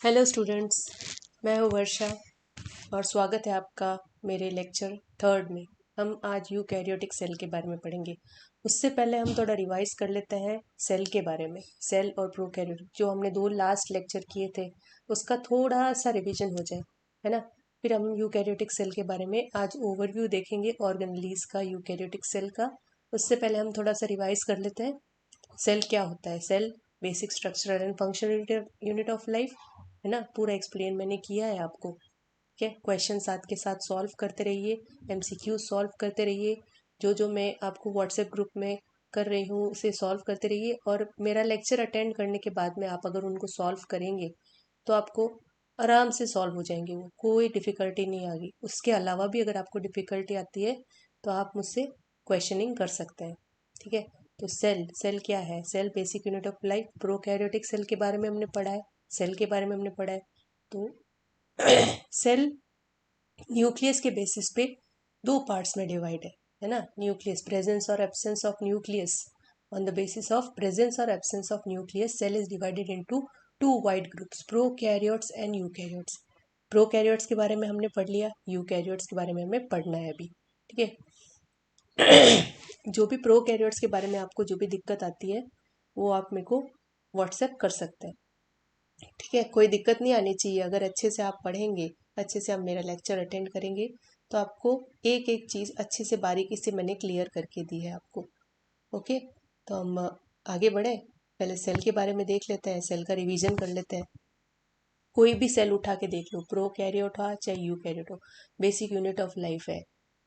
Hello students, मैं हूँ वर्षा और स्वागत है आपका मेरे लेक्चर थर्ड में। हम आज यूकैरियोटिक सेल के बारे में पढ़ेंगे। उससे पहले हम थोड़ा रिवाइज कर लेते हैं सेल के बारे में। सेल और प्रोकैरियोटिक जो हमने दो लास्ट लेक्चर किए थे उसका थोड़ा सा रिवीजन हो जाए, है ना। फिर हम यूकैरियोटिक सेल के बारे में आज ओवरव्यू देखेंगे ऑर्गेनेलीज का, यूकैरियोटिक सेल का। उससे पहले हम थोड़ा सा रिवाइज कर लेते हैं। सेल क्या होता है? Cell basic structural and functional unit of life, है ना। पूरा एक्सप्लेन मैंने किया है आपको। ठीक है, क्वेश्चन साथ के साथ सॉल्व करते रहिए, एमसीक्यू सॉल्व करते रहिए। जो मैं आपको व्हाट्सएप ग्रुप में कर रही हूँ उसे सॉल्व करते रहिए, और मेरा लेक्चर अटेंड करने के बाद में आप अगर उनको सॉल्व करेंगे तो आपको आराम से सॉल्व हो जाएंगे, वो कोई डिफ़िकल्टी नहीं आएगी। उसके अलावा भी अगर आपको डिफ़िकल्टी आती है तो आप मुझसे क्वेश्चनिंग कर सकते हैं। ठीक है, तो सेल क्या है? Cell basic unit of life. Prokaryotic cell के बारे में हमने पढ़ा है, सेल के बारे में हमने पढ़ा है। तो सेल न्यूक्लियस के बेसिस पे दो पार्ट्स में डिवाइड है ना। न्यूक्लियस, प्रेजेंस और absence of nucleus. On the basis of presence और absence of nucleus cell is divided into two wide groups, prokaryotes and eukaryotes. Prokaryotes के बारे में हमने पढ़ लिया, यूकैरियोट्स के बारे में हमें पढ़ना है अभी। ठीक है, जो भी प्रोकैरियोट्स के बारे में आपको जो भी दिक्कत आती है वो आप मेरे को व्हाट्सएप कर सकते हैं। ठीक है, कोई दिक्कत नहीं आनी चाहिए। अगर अच्छे से आप पढ़ेंगे, अच्छे से आप मेरा लेक्चर अटेंड करेंगे तो आपको एक एक चीज़ अच्छे से बारीकी से मैंने क्लियर करके दी है आपको। ओके, तो हम आगे बढ़े। पहले सेल के बारे में देख लेते हैं, सेल का रिवीजन कर लेते हैं। कोई भी सेल उठा के देख लो, प्रोकैरियोट हो चाहे यूकैरियोट हो, बेसिक यूनिट ऑफ लाइफ है।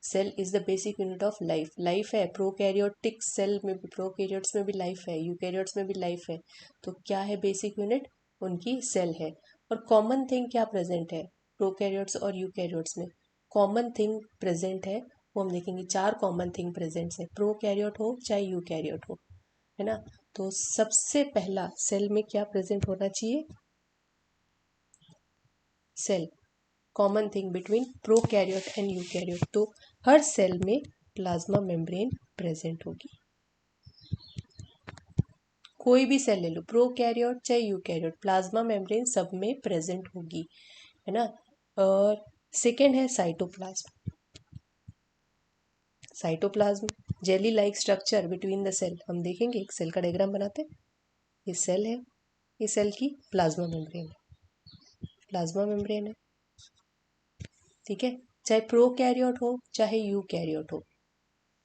Cell is the basic unit of life. Life है, प्रोकैरियोटिक सेल में भी, प्रोकैरियोट्स में भी लाइफ है, यूकैरियोट्स में भी लाइफ है। तो क्या है बेसिक यूनिट? उनकी सेल है। और कॉमन थिंग क्या प्रेजेंट है प्रोकैरियोट्स और यूकैरियोट्स में? कॉमन थिंग प्रेजेंट है, वो हम देखेंगे। चार कॉमन थिंग प्रेजेंट है, प्रोकैरियोट हो चाहे यूकैरियोट हो, है ना। तो सबसे पहला सेल में क्या प्रेजेंट होना चाहिए? Cell, common thing between prokaryote and eukaryote. तो हर सेल में प्लाज्मा मेम्ब्रेन प्रेजेंट होगी। कोई भी सेल ले लो, प्रोकैरियोट चाहे यूकैरियोट, प्लाज्मा मेम्ब्रेन सब में प्रेजेंट होगी, है ना। और सेकेंड है cytoplasm. Cytoplasm, jelly like structure between the cell. हम देखेंगे, एक सेल का डायग्राम बनाते हैं। ये सेल है, ये सेल की प्लाज्मा मेम्ब्रेन है, प्लाज्मा मेम्ब्रेन है। ठीक है, चाहे प्रोकैरियोट हो चाहे यूकैरियोट हो,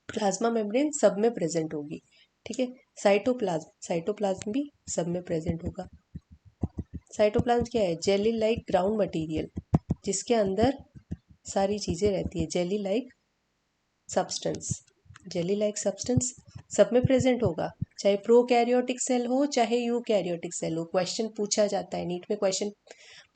प्लाज्मा मेम्ब्रेन सब में प्रेजेंट होगी। ठीक है, साइटोप्लाज्म, साइटोप्लाज्म भी सब में प्रेजेंट होगा। साइटोप्लाज्म क्या है? जेली लाइक ग्राउंड मटेरियल, जिसके अंदर सारी चीज़ें रहती है। Jelly like substance, jelly like substance सब में प्रेजेंट होगा, चाहे प्रोकैरियोटिक सेल हो चाहे यूकैरियोटिक सेल हो। क्वेश्चन पूछा जाता है, नीट में क्वेश्चन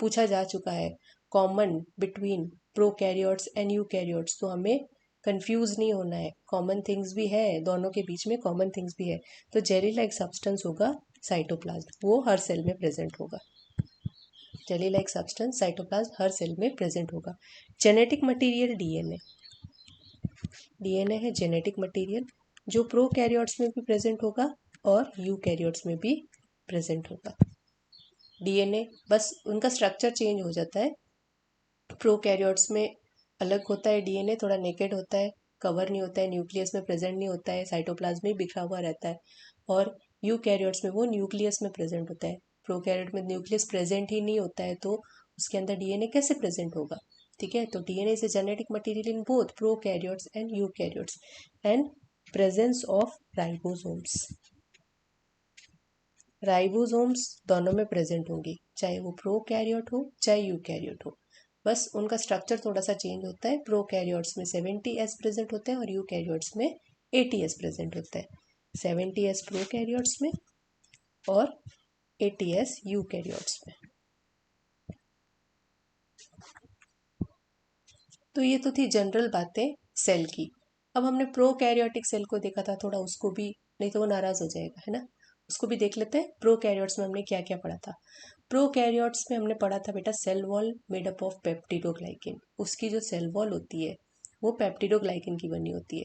पूछा जा चुका है, common between prokaryotes and eukaryotes. तो हमें कंफ्यूज नहीं होना है, कॉमन थिंग्स भी है, दोनों के बीच में कॉमन थिंग्स भी है। तो जेली लाइक सब्सटेंस होगा साइटोप्लाज्म, वो हर सेल में प्रेजेंट होगा। जेली लाइक सब्सटेंस साइटोप्लाज्म हर सेल में प्रेजेंट होगा। जेनेटिक मटेरियल डीएनए, डीएनए है जेनेटिक मटेरियल, जो प्रोकैरियोट्स में भी प्रेजेंट होगा और यूकैरियोट्स में भी प्रेजेंट होगा। डीएनए बस उनका स्ट्रक्चर चेंज हो जाता है। प्रोकैरियोट्स में अलग होता है डीएनए, थोड़ा नेकेड होता है, कवर नहीं होता है, न्यूक्लियस में प्रेजेंट नहीं होता है, साइटोप्लाज्म में बिखरा हुआ रहता है। और यूकैरियोट्स में वो न्यूक्लियस में प्रेजेंट होता है। प्रोकैरियोट में न्यूक्लियस प्रेजेंट ही नहीं होता है, तो उसके अंदर डीएनए कैसे प्रेजेंट होगा? ठीक है, तो DNA is a genetic material in both prokaryotes and eukaryotes and presence of ribosomes. Ribosomes दोनों में प्रेजेंट होंगे, चाहे वो प्रोकैरियोट हो चाहे यूकैरियोट हो। बस उनका स्ट्रक्चर थोड़ा सा चेंज होता है। प्रोकैरियोट्स में 70S प्रेजेंट होते हैं और यूकैरियोट्स में 80S प्रेजेंट होता है। 70S प्रोकैरियोट्स में और 80S यूकैरियोट्स में। तो ये तो थी जनरल बातें सेल की। अब हमने प्रोकैरियोटिक सेल को देखा था, थोड़ा उसको भी, नहीं तो वो नाराज हो जाएगा, है ना। उसको भी देख लेते हैं। प्रोकैरियोट्स में हमने क्या क्या पढ़ा था? प्रोकैरियोट्स में हमने पढ़ा था बेटा cell wall made up of peptidoglycan. उसकी जो सेल वॉल होती है वो पेप्टिडोग्लाइकेन की बनी होती है।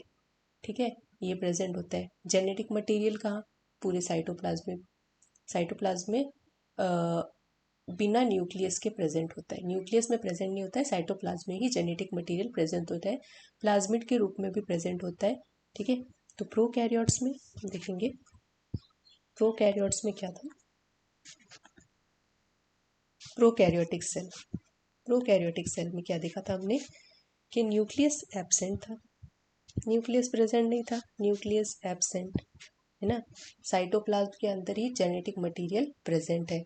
ठीक है, ये प्रेजेंट होता है। जेनेटिक मटेरियल कहाँ? पूरे साइटोप्लाज्म में। साइटोप्लाज्म में बिना न्यूक्लियस के प्रेजेंट होता है, न्यूक्लियस में प्रेजेंट नहीं होता है, साइटोप्लाज्म में ही जेनेटिक मटेरियल प्रेजेंट होता है, प्लाज्मिड के रूप में भी प्रेजेंट होता है। ठीक है, तो प्रोकैरियोट्स में देखेंगे, प्रोकैरियोट्स में क्या था, प्रोकैरियोटिक सेल, प्रोकैरियोटिक सेल में क्या देखा था हमने कि न्यूक्लियस एब्सेंट था, न्यूक्लियस प्रेजेंट नहीं था, न्यूक्लियस एब्सेंट है ना, साइटोप्लाज्म के अंदर ही जेनेटिक मटेरियल प्रेजेंट है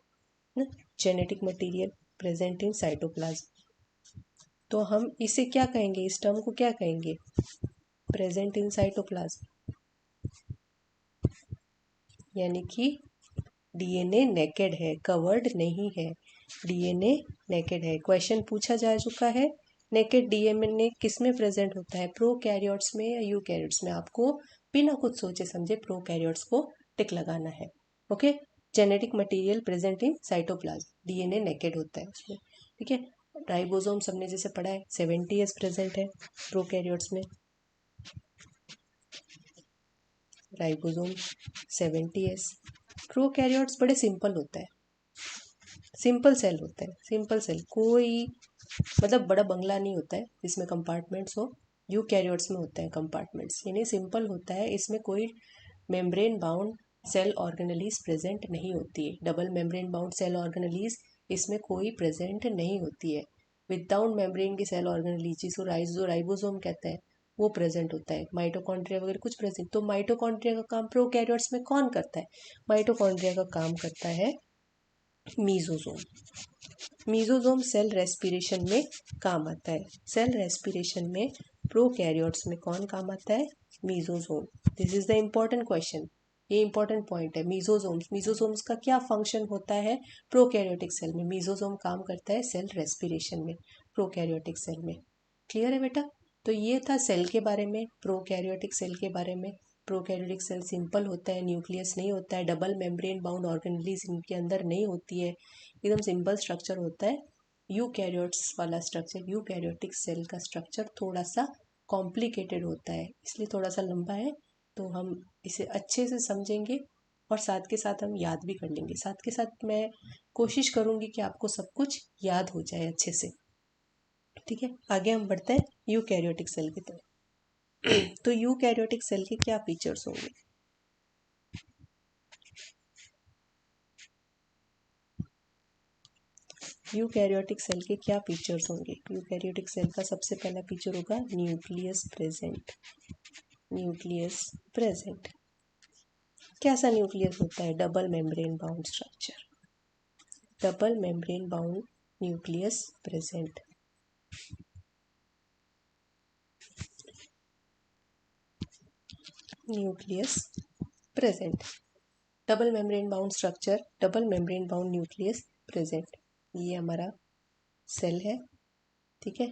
ना, genetic material present in cytoplasm. तो हम इसे क्या कहेंगे, इस टर्म को क्या कहेंगे, प्रेजेंट इन साइटोप्लाज्म, यानी कि डीएनए नेकेड है, कवर्ड नहीं है, डीएनए नेकेड है। क्वेश्चन पूछा जा चुका है, नेकेड डीएनए किस में प्रेजेंट होता है, प्रोकैरियोट्स में या यूकैरियोट्स में। आपको बिना कुछ सोचे समझे प्रोकैरियोट्स को टिक लगाना है। Okay, genetic material present in cytoplasm, DNA naked होता है उसमें। ठीक है, राइबोसोम सबने जैसे पढ़ा है 70S प्रेजेंट है प्रोकैरियोट्स में, राइबोसोम 70S। प्रोकैरियोट्स बड़े सिंपल होता है, सिंपल सेल होता है, सिंपल सेल, कोई मतलब बड़ा बंगला नहीं होता है जिसमें कंपार्टमेंट्स हो। यूकैरियोट्स में होते हैं कंपार्टमेंट्स, यानी सिंपल होता है, इसमें कोई membrane bound cell organelles present नहीं होती है, double membrane bound cell organelles इसमें कोई प्रेजेंट नहीं होती है। विदाउट मेम्ब्रेन की सेल ऑर्गेनेलीज जिसको राइबोसोम कहते हैं वो प्रेजेंट होता है, माइटोकॉन्ड्रिया वगैरह कुछ प्रेजेंट। तो माइटोकॉन्ड्रिया का काम प्रोकैरियोट्स में कौन करता है, माइटोकॉन्ड्रिया का काम करता है मीजोसोम। मीजोसोम सेल रेस्पिरेशन में काम आता है, सेल रेस्पिरेशन में प्रोकैरियोट्स में कौन काम आता है, mesosome. This is the important question, ये इंपॉर्टेंट पॉइंट है। मीजोसोम्स, मीजोसोम्स का क्या फंक्शन होता है प्रोकैरियोटिक सेल में, मीजोसोम काम करता है सेल रेस्पिरेशन में प्रोकैरियोटिक सेल में। क्लियर है बेटा, तो ये था सेल के बारे में, प्रोकैरियोटिक सेल के बारे में। प्रोकैरियोटिक सेल सिंपल होता है, न्यूक्लियस नहीं होता है, डबल मेम्ब्रेन बाउंड ऑर्गेनेलीज इनके अंदर नहीं होती है, एकदम सिंपल स्ट्रक्चर होता है। यूकैरियोट्स वाला स्ट्रक्चर, यूकैरियोटिक सेल का स्ट्रक्चर थोड़ा सा कॉम्प्लिकेटेड होता है, इसलिए थोड़ा सा लंबा है, तो हम इसे अच्छे से समझेंगे और साथ के साथ हम याद भी कर लेंगे। साथ के साथ मैं कोशिश करूँगी कि आपको सब कुछ याद हो जाए अच्छे से। ठीक है, आगे हम बढ़ते हैं यूकैरियोटिक सेल की तरफ। तो यूकैरियोटिक सेल के क्या फीचर्स होंगे, यूकैरियोटिक सेल के क्या फीचर्स होंगे। यूकैरियोटिक सेल का सबसे पहला फीचर होगा न्यूक्लियस प्रेजेंट, न्यूक्लियस प्रेजेंट। कैसा न्यूक्लियस होता है, double membrane bound structure, double membrane bound nucleus present. Nucleus present, double membrane bound structure, double membrane bound nucleus present. ये हमारा सेल है, ठीक है।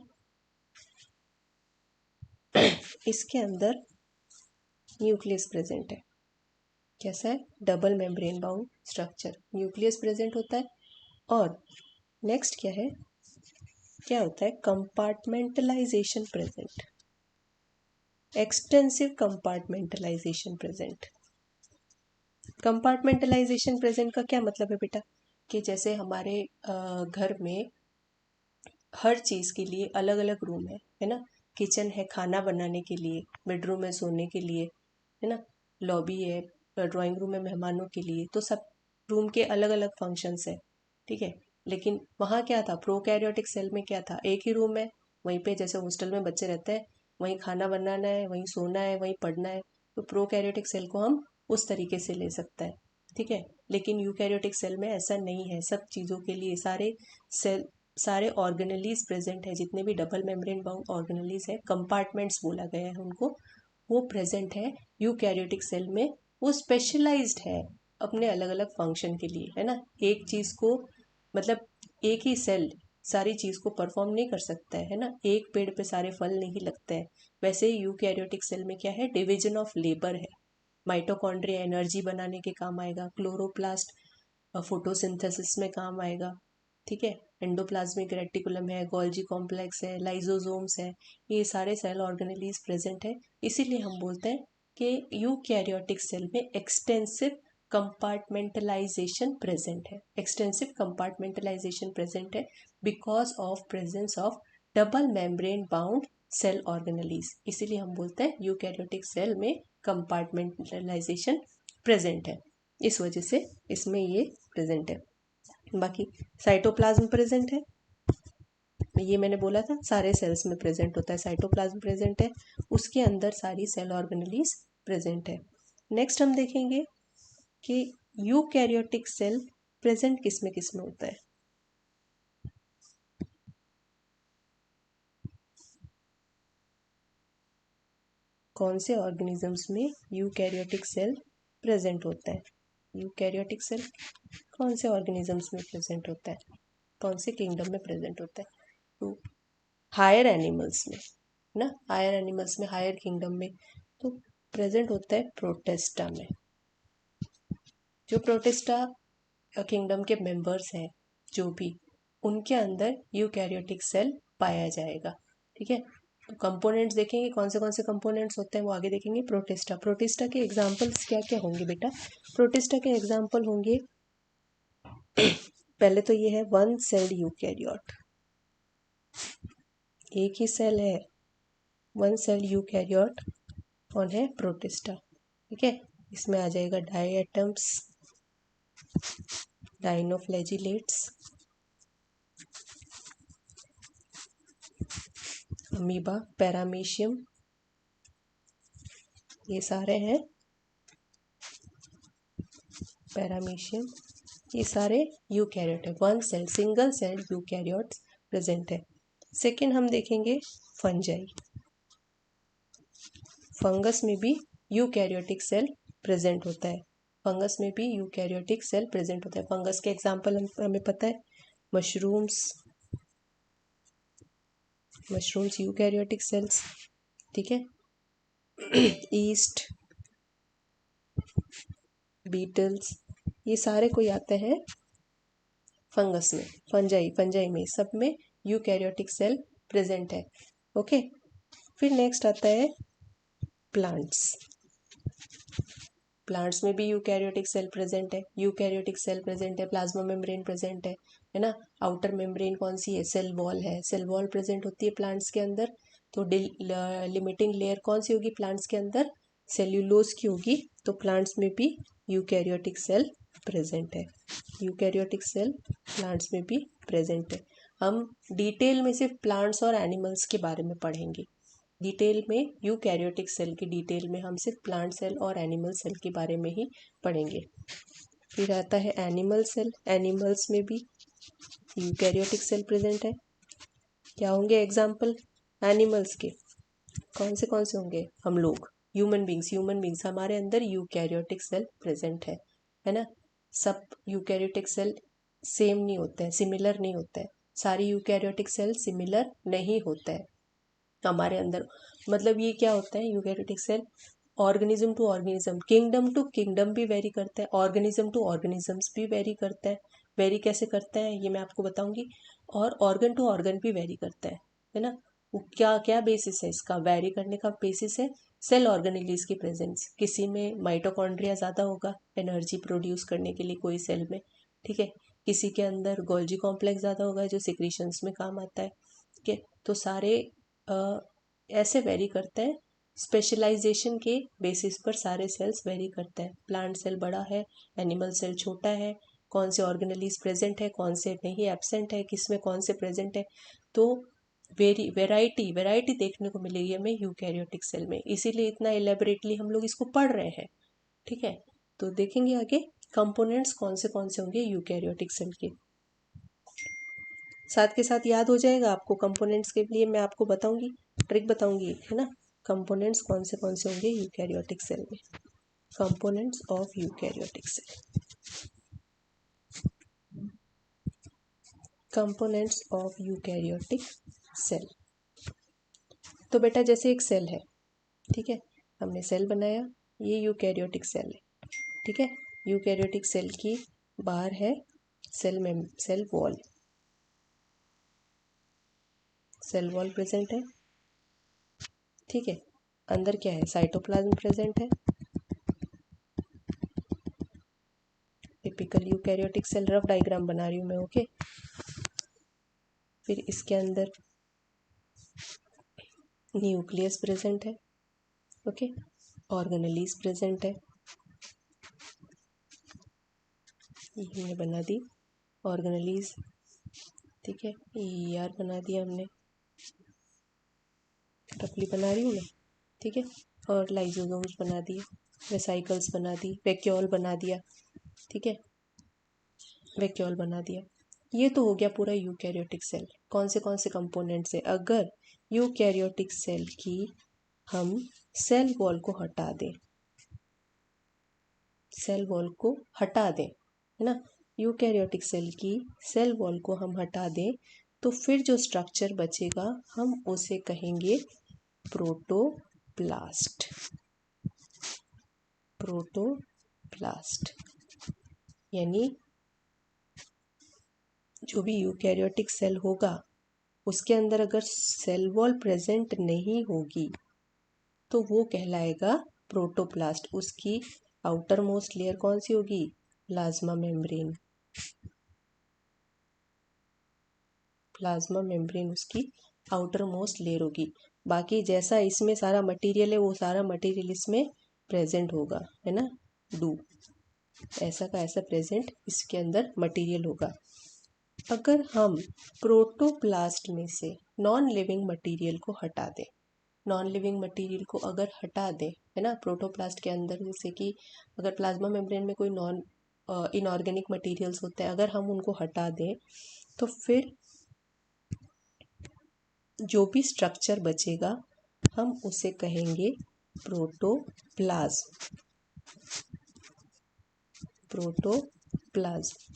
इसके अंदर न्यूक्लियस प्रेजेंट है, कैसा है, double membrane bound structure, nucleus present होता है। और नेक्स्ट क्या है, क्या होता है, compartmentalisation present, extensive compartmentalisation present. Compartmentalisation present का क्या मतलब है बेटा, कि जैसे हमारे घर में हर चीज़ के लिए अलग अलग रूम है ना, किचन है खाना बनाने के लिए, बेडरूम है सोने के लिए, है ना, लॉबी है ड्राइंग रूम है मेहमानों के लिए, तो सब रूम के अलग अलग फंक्शंस है, ठीक है। लेकिन वहाँ क्या था, प्रोकैरियोटिक सेल में क्या था, एक ही रूम है, वहीं पे जैसे हॉस्टल में बच्चे रहते हैं, वहीं खाना बनाना है, वहीं सोना है, वहीं पढ़ना है, तो प्रोकैरियोटिक सेल को हम उस तरीके से ले सकते हैं, ठीक है। लेकिन यूकैरियोटिक सेल में ऐसा नहीं है, सब चीज़ों के लिए सारे सेल, सारे ऑर्गेनेलीज प्रेजेंट है, जितने भी डबल मेम्ब्रेन बाउंड ऑर्गेनेलीज है, कंपार्टमेंट्स बोला गया है उनको, वो प्रेजेंट है यूकैरियोटिक सेल में। वो स्पेशलाइज्ड है अपने अलग अलग फंक्शन के लिए, है ना, एक चीज़ को मतलब एक ही सेल सारी चीज़ को परफॉर्म नहीं कर सकता है ना, एक पेड़ पे सारे फल नहीं लगते हैं। वैसे ही यूकैरियोटिक सेल में क्या है, डिवीजन ऑफ लेबर है, माइटोकॉन्ड्रिया एनर्जी बनाने के काम आएगा, क्लोरोप्लास्ट फोटोसिंथेसिस में काम आएगा, ठीक है, एंडोप्लाज्मिक रेटिकुलम है, गोल्जी कॉम्प्लेक्स है, लाइजोसोम्स है, ये सारे सेल ऑर्गेनेलीज प्रेजेंट है। इसीलिए हम बोलते हैं कि यूकैरियोटिक सेल में एक्सटेंसिव कंपार्टमेंटलाइजेशन प्रेजेंट है, एक्सटेंसिव कंपार्टमेंटलाइजेशन प्रेजेंट है because of presence of double membrane bound cell organelles. इसीलिए हम बोलते हैं यूकैरियोटिक सेल में कंपार्टमेंटलाइजेशन प्रेजेंट है, इस वजह से इसमें ये प्रेजेंट है। बाकी साइटोप्लाज्म प्रेजेंट है, ये मैंने बोला था सारे सेल्स में प्रेजेंट होता है, साइटोप्लाज्म प्रेजेंट है, उसके अंदर सारी सेल ऑर्गेनेलीज प्रेजेंट है। नेक्स्ट हम देखेंगे कि यूकैरियोटिक सेल प्रेजेंट किस में होता है। कौन से ऑर्गेनिजम्स में यूकैरियोटिक सेल प्रेजेंट होता है, यूकैरियोटिक सेल कौन से ऑर्गेनिजम्स में प्रेजेंट होता है, कौन से किंगडम में प्रेजेंट होता है। तो हायर एनिमल्स में ना, हायर एनिमल्स में, हायर किंगडम में तो प्रेजेंट होता है प्रोटिस्टा में। जो प्रोटिस्टा किंगडम के मेंबर्स हैं जो भी, उनके अंदर यूकैरियोटिक सेल पाया जाएगा। ठीक है, तो कंपोनेंट्स देखेंगे कौन से कंपोनेंट्स होते हैं वो आगे देखेंगे। प्रोटिस्टा के एग्जांपल्स क्या क्या होंगे बेटा। प्रोटिस्टा के एग्जांपल होंगे पहले तो ये है वन सेल्ड यूकैरियोट, एक ही सेल है, वन सेल्ड यूकैरियोट कौन है, प्रोटिस्टा। ठीक है, इसमें आ जाएगा डायटम्स, डाइनोफ्लैजिलेट्स, अमीबा, पैरामीशियम, ये सारे हैं पैरामीशियम, ये सारे यूकैरियोट है, one cell single cell eukaryotes present है। सेकेंड हम देखेंगे फंजाई, फंगस में भी यूकैरियोटिक सेल प्रेजेंट होता है, फंगस में भी यूकैरियोटिक सेल प्रेजेंट होता है। फंगस के एग्जांपल हमें पता है, मशरूम्स, मशरूम्स यूकैरियोटिक सेल्स। ठीक है, ईस्ट, बीटल्स, ये सारे कोई आते हैं फंगस में, फंजाई में, सब में यूकैरियोटिक सेल प्रेजेंट है। ओके, फिर नेक्स्ट आता है प्लांट्स, प्लांट्स में भी यूकैरियोटिक सेल प्रेजेंट है, यूकैरियोटिक सेल प्रेजेंट है, प्लाज्मा मेम्ब्रेन प्रेजेंट है ना। आउटर मेम्ब्रेन कौन सी है, सेल वॉल है, सेल वॉल प्रेजेंट होती है प्लांट्स के अंदर। तो लिमिटिंग लेयर कौन सी होगी प्लांट्स के अंदर, सेल्यूलोज की होगी। तो प्लांट्स में भी यूकैरियोटिक सेल प्रेजेंट है, यूकैरियोटिक सेल प्लांट्स में भी प्रेजेंट है। हम डिटेल में सिर्फ प्लांट्स और एनिमल्स के बारे में पढ़ेंगे, डिटेल में यूकैरियोटिक सेल की डिटेल में हम सिर्फ प्लांट सेल और एनिमल सेल के बारे में ही पढ़ेंगे। फिर आता है एनिमल सेल, एनिमल्स में भी यूकैरियोटिक सेल प्रेजेंट है। क्या होंगे एग्जाम्पल एनिमल्स के, कौन से होंगे, हम लोग ह्यूमन बींग्स हमारे अंदर यूकैरियोटिक सेल प्रेजेंट है ना। सब यूकैरियोटिक सेल सेम नहीं होते हैं, सिमिलर नहीं होता है, सारी यूकैरियोटिक सेल सिमिलर नहीं होता है हमारे अंदर। मतलब ये क्या होता है, eukaryotic cell organism to organism, kingdom to kingdom भी वेरी करता है, ऑर्गेनिज्म टू ऑर्गेनिजम्स भी वेरी करता है। वेरी कैसे करता है ये मैं आपको बताऊंगी। और ऑर्गन टू ऑर्गन भी वेरी करता है ना। वो क्या क्या बेसिस है इसका, वेरी करने का बेसिस है सेल ऑर्गेनेलीज की प्रेजेंस। किसी में माइटोकॉन्ड्रिया ज़्यादा होगा एनर्जी प्रोड्यूस करने के लिए कोई सेल में, ठीक है, किसी के अंदर गोल्जी कॉम्प्लेक्स ज़्यादा होगा जो सिक्रीशंस में काम आता है। ठीक है, तो सारे ऐसे वेरी करते हैं, स्पेशलाइजेशन के बेसिस पर सारे सेल्स वेरी करते हैं। प्लांट सेल बड़ा है, एनिमल सेल छोटा है, कौन से ऑर्गेनेलीज प्रेजेंट है, कौन से नहीं एब्सेंट है, किस में कौन से प्रेजेंट है। तो वैरायटी देखने को मिलेगी हमें यूकैरियोटिक सेल में, इसीलिए इतना एलेबोरेटली हम लोग इसको पढ़ रहे हैं। ठीक है, तो देखेंगे आगे कंपोनेंट्स कौन से होंगे यूकैरियोटिक सेल के। साथ के साथ याद हो जाएगा आपको, कंपोनेंट्स के लिए मैं आपको बताऊंगी, ट्रिक बताऊंगी, है ना। कंपोनेंट्स कौन से होंगे यूकैरियोटिक सेल में, components of eukaryotic cell, components of eukaryotic cell. तो बेटा जैसे एक सेल है, ठीक है, हमने सेल बनाया, ये यूकैरियोटिक सेल है। ठीक है, यूकैरियोटिक सेल की बाहर है cell wall, cell wall present है। ठीक है, अंदर क्या है, साइटोप्लाज्म प्रेजेंट है। Typical eukaryotic cell, rough diagram बना रही हूँ मैं, ओके। फिर इसके अंदर न्यूक्लियस प्रेजेंट है, ओके, ऑर्गेनेलीज प्रेजेंट है, ये बना दी ऑर्गेनेलीज, ठीक है, ER बना दिया हमने, टपली बना रही हूँ मैं, ठीक है, और लाइजोसोम्स बना दिए, वेसाइकल्स बना दी, वैक्यूल बना दिया, ठीक है, वैक्यूल बना दिया। ये तो हो गया पूरा यूकैरियोटिक सेल। कौन से कंपोनेंट से, अगर यूकैरियोटिक सेल की हम सेल वॉल को हटा दें, सेल वॉल को हटा दें, है ना, यूकैरियोटिक सेल की सेल वॉल को हम हटा दें, तो फिर जो स्ट्रक्चर बचेगा हम उसे कहेंगे प्रोटोप्लास्ट। प्रोटोप्लास्ट यानी जो भी यूकैरियोटिक सेल होगा उसके अंदर अगर सेल वॉल प्रेजेंट नहीं होगी तो वो कहलाएगा प्रोटोप्लास्ट। उसकी आउटर मोस्ट लेयर कौन सी होगी, प्लाज्मा मेम्ब्रेन। प्लाज्मा मेम्ब्रेन उसकी आउटर मोस्ट लेयर होगी। बाकी जैसा इसमें सारा मटेरियल है वो सारा मटेरियल इसमें प्रेजेंट होगा, है ना, डू ऐसा का ऐसा प्रेजेंट इसके अंदर मटेरियल होगा। अगर हम प्रोटोप्लास्ट में से नॉन लिविंग मटेरियल को हटा दें, नॉन लिविंग मटेरियल को अगर हटा दें, है ना, प्रोटोप्लास्ट के अंदर जैसे कि अगर प्लाज्मा मेम्ब्रेन में कोई नॉन इनऑर्गेनिक मटेरियल्स होते हैं, अगर हम उनको हटा दें तो फिर जो भी स्ट्रक्चर बचेगा हम उसे कहेंगे प्रोटोप्लाज्म। प्रोटोप्लाज्म,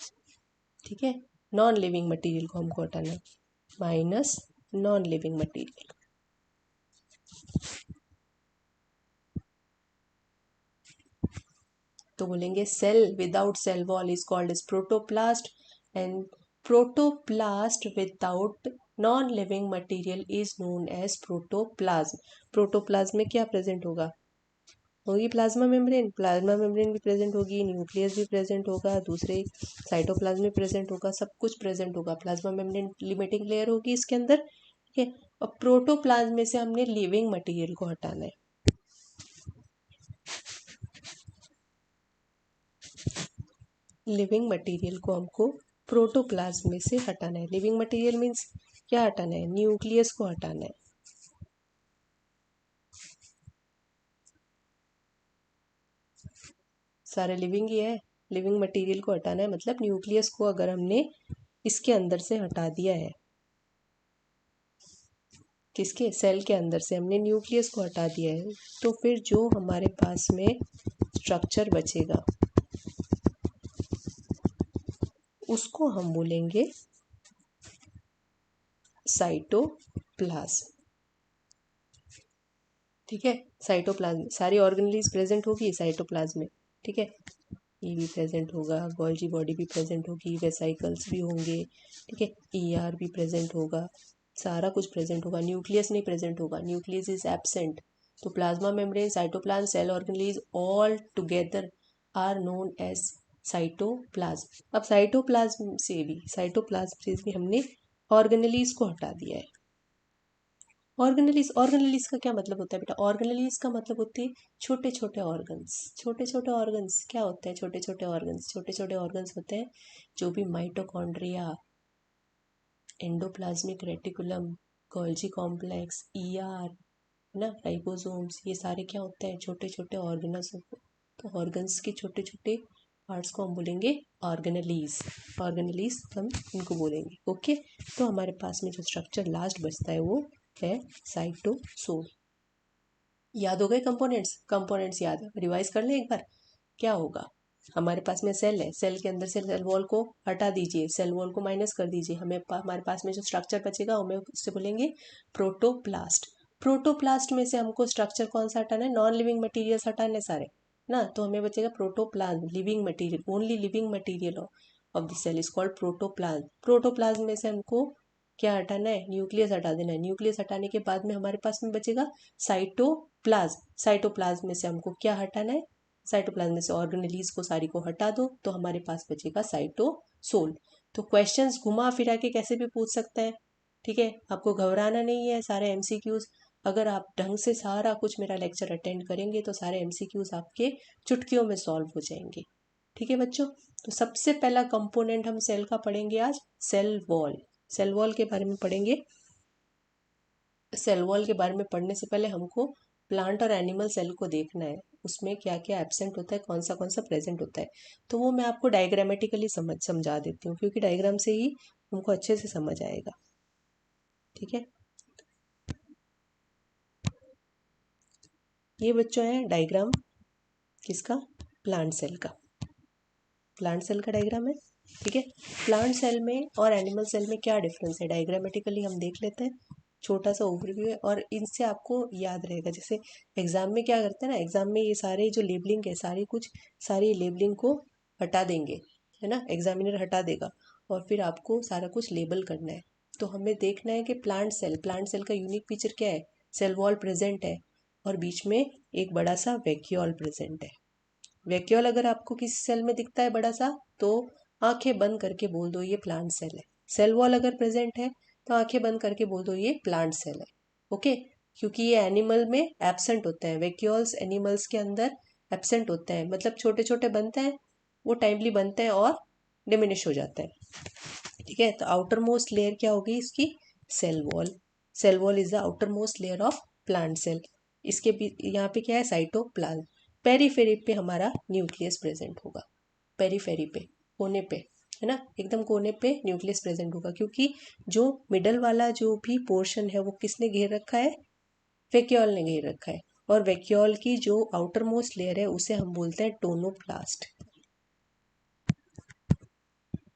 ठीक है। नॉन लिविंग मटेरियल को हमको हटाना है, माइनस नॉन लिविंग मटेरियल। तो बोलेंगे cell without cell wall is called as protoplast and protoplast without non living material is known as protoplasm. Protoplasm में क्या प्रेजेंट होगा, होगी प्लाज्मा मेम्ब्रेन, प्लाज्मा मेम्ब्रेन भी प्रेजेंट होगी, न्यूक्लियस भी प्रेजेंट होगा, दूसरे साइटोप्लाज्म भी प्रेजेंट होगा, सब कुछ प्रेजेंट होगा। प्लाज्मा मेम्ब्रेन लिमिटिंग लेयर होगी इसके अंदर, ठीक है। और प्रोटोप्लाज्म में से हमने लिविंग मटेरियल को हटाना है। लिविंग मटेरियल को हमको प्रोटोप्लाज्म में से हटाना है। लिविंग मटेरियल मीन्स क्या हटाना है, न्यूक्लियस को हटाना है। सारे लिविंग ही है, लिविंग मटेरियल को हटाना है मतलब न्यूक्लियस को अगर हमने इसके अंदर से हटा दिया है, किसके, सेल के अंदर से हमने न्यूक्लियस को हटा दिया है, तो फिर जो हमारे पास में स्ट्रक्चर बचेगा उसको हम बोलेंगे साइटोप्लाज्म, ठीक है। साइटोप्लाज्म, सारी ऑर्गेनेलीज प्रेजेंट होगी साइटोप्लाज्म में, ठीक है। ये भी प्रेजेंट होगा, गोल्जी बॉडी भी प्रेजेंट होगी, वेसाइकल्स भी होंगे, ठीक है, ER भी प्रेजेंट होगा, सारा कुछ प्रेजेंट होगा। न्यूक्लियस नहीं प्रेजेंट होगा, न्यूक्लियस इज एब्सेंट। तो plasma membrane, cytoplasm, cell organelles all together are known as cytoplasm. अब साइटोप्लाज्म से भी हमने ऑर्गेनेलीज को हटा दिया है। ऑर्गेनेलीज का क्या मतलब होता है बेटा, ऑर्गेनेलीज का मतलब होते हैं छोटे छोटे ऑर्गन्स। छोटे छोटे ऑर्गन्स क्या होते हैं, छोटे छोटे ऑर्गन्स, छोटे छोटे ऑर्गन्स होते हैं जो भी mitochondria, endoplasmic reticulum, Golgi complex, ER, ना, राइबोसोम्स, ये सारे क्या होते हैं, छोटे छोटे ऑर्गन्स। तो ऑर्गन्स के छोटे छोटे पार्ट्स को हम बोलेंगे ऑर्गेनेलीज। ऑर्गेनेलीज हम इनको बोलेंगे, ओके। तो हमारे पास में जो स्ट्रक्चर लास्ट बचता है वो है साइटोसोल। याद हो गए कंपोनेंट्स, कंपोनेंट्स याद, रिवाइज कर ले एक बार। क्या होगा, हमारे पास में सेल है, सेल के अंदर से सेल वॉल को हटा दीजिए, सेल वॉल को माइनस कर दीजिए, हमारे पास में जो स्ट्रक्चर बचेगा हमें उससे बोलेंगे प्रोटोप्लास्ट। प्रोटोप्लास्ट में से हमको स्ट्रक्चर कौन सा हटाना है, नॉन लिविंग मटीरियल्स हटाने सारे ना, तो हमें बचेगा protoplasm, living material, only living material of the cell is called protoplasm. Protoplasm में से हमको क्या हटाना है, न्यूक्लियस हटा देना है। न्यूक्लियस हटाने के बाद में हमारे पास में बचेगा साइटोप्लाज्म। साइटोप्लाज्म में से हमको क्या हटाना है, साइटोप्लाज्म में से ऑर्गेनेलीज को सारी को हटा दो तो हमारे पास बचेगा साइटोसोल। तो क्वेश्चंस घुमा फिरा के कैसे भी पूछ सकता है, ठीक है। आपको घबराना नहीं है, सारे एमसीक्यूज अगर आप ढंग से सारा कुछ मेरा लेक्चर अटेंड करेंगे तो सारे एमसीक्यूज आपके चुटकियों में सॉल्व हो जाएंगे, ठीक है बच्चों। तो सबसे पहला कंपोनेंट हम सेल का पढ़ेंगे आज, सेल वॉल। सेल वॉल के बारे में पढ़ेंगे। सेल वॉल के बारे में पढ़ने से पहले हमको प्लांट और एनिमल सेल को देखना है, उसमें क्या क्या एब्सेंट होता है, कौन सा प्रेजेंट होता है। तो वो मैं आपको डायग्रामेटिकली समझा देती हूँ, क्योंकि डायग्राम से ही हमको अच्छे से समझ आएगा, ठीक है। ये बच्चों है डायग्राम किसका, प्लांट सेल का। प्लांट सेल का डायग्राम है, ठीक है। प्लांट सेल में और एनिमल सेल में क्या डिफरेंस है, डायग्रामेटिकली हम देख लेते हैं। छोटा सा ओवरव्यू है और इनसे आपको याद रहेगा। जैसे एग्जाम में क्या करते हैं ना, एग्जाम में ये सारे जो लेबलिंग है सारी लेबलिंग को हटा देंगे, है ना, एग्जामिनर हटा देगा और फिर आपको सारा कुछ लेबल करना है। तो हमें देखना है कि प्लांट सेल का यूनिक फीचर क्या है, सेल वॉल प्रेजेंट है और बीच में एक बड़ा सा वैक्यूल प्रेजेंट है। वैक्यूल अगर आपको किसी सेल में दिखता है बड़ा सा तो आंखें बंद करके बोल दो ये प्लांट सेल है। सेल वॉल अगर प्रेजेंट है तो आंखें बंद करके बोल दो ये प्लांट सेल है, ओके। क्योंकि ये एनिमल में एब्सेंट होता है, वैक्यूल्स एनिमल्स के अंदर एब्सेंट होता है, मतलब छोटे छोटे बनते हैं, वो टाइमली बनते हैं और डिमिनिश हो जाते हैं, ठीक है। तो आउटर मोस्ट लेयर क्या होगी इसकी, cell wall. Cell wall is the outermost layer of plant cell. इसके यहाँ पे क्या है, साइटोप्लाज्म। पेरीफेरी पे हमारा न्यूक्लियस प्रेजेंट होगा, पेरीफेरी पे, कोने पे, है ना, एकदम कोने पे न्यूक्लियस प्रेजेंट होगा। क्योंकि जो मिडल वाला जो भी पोर्शन है वो किसने घेर रखा है, वैक्यूल ने घेर रखा है। और वैक्यूल की जो आउटर मोस्ट लेयर है उसे हम बोलते हैं टोनोप्लास्ट,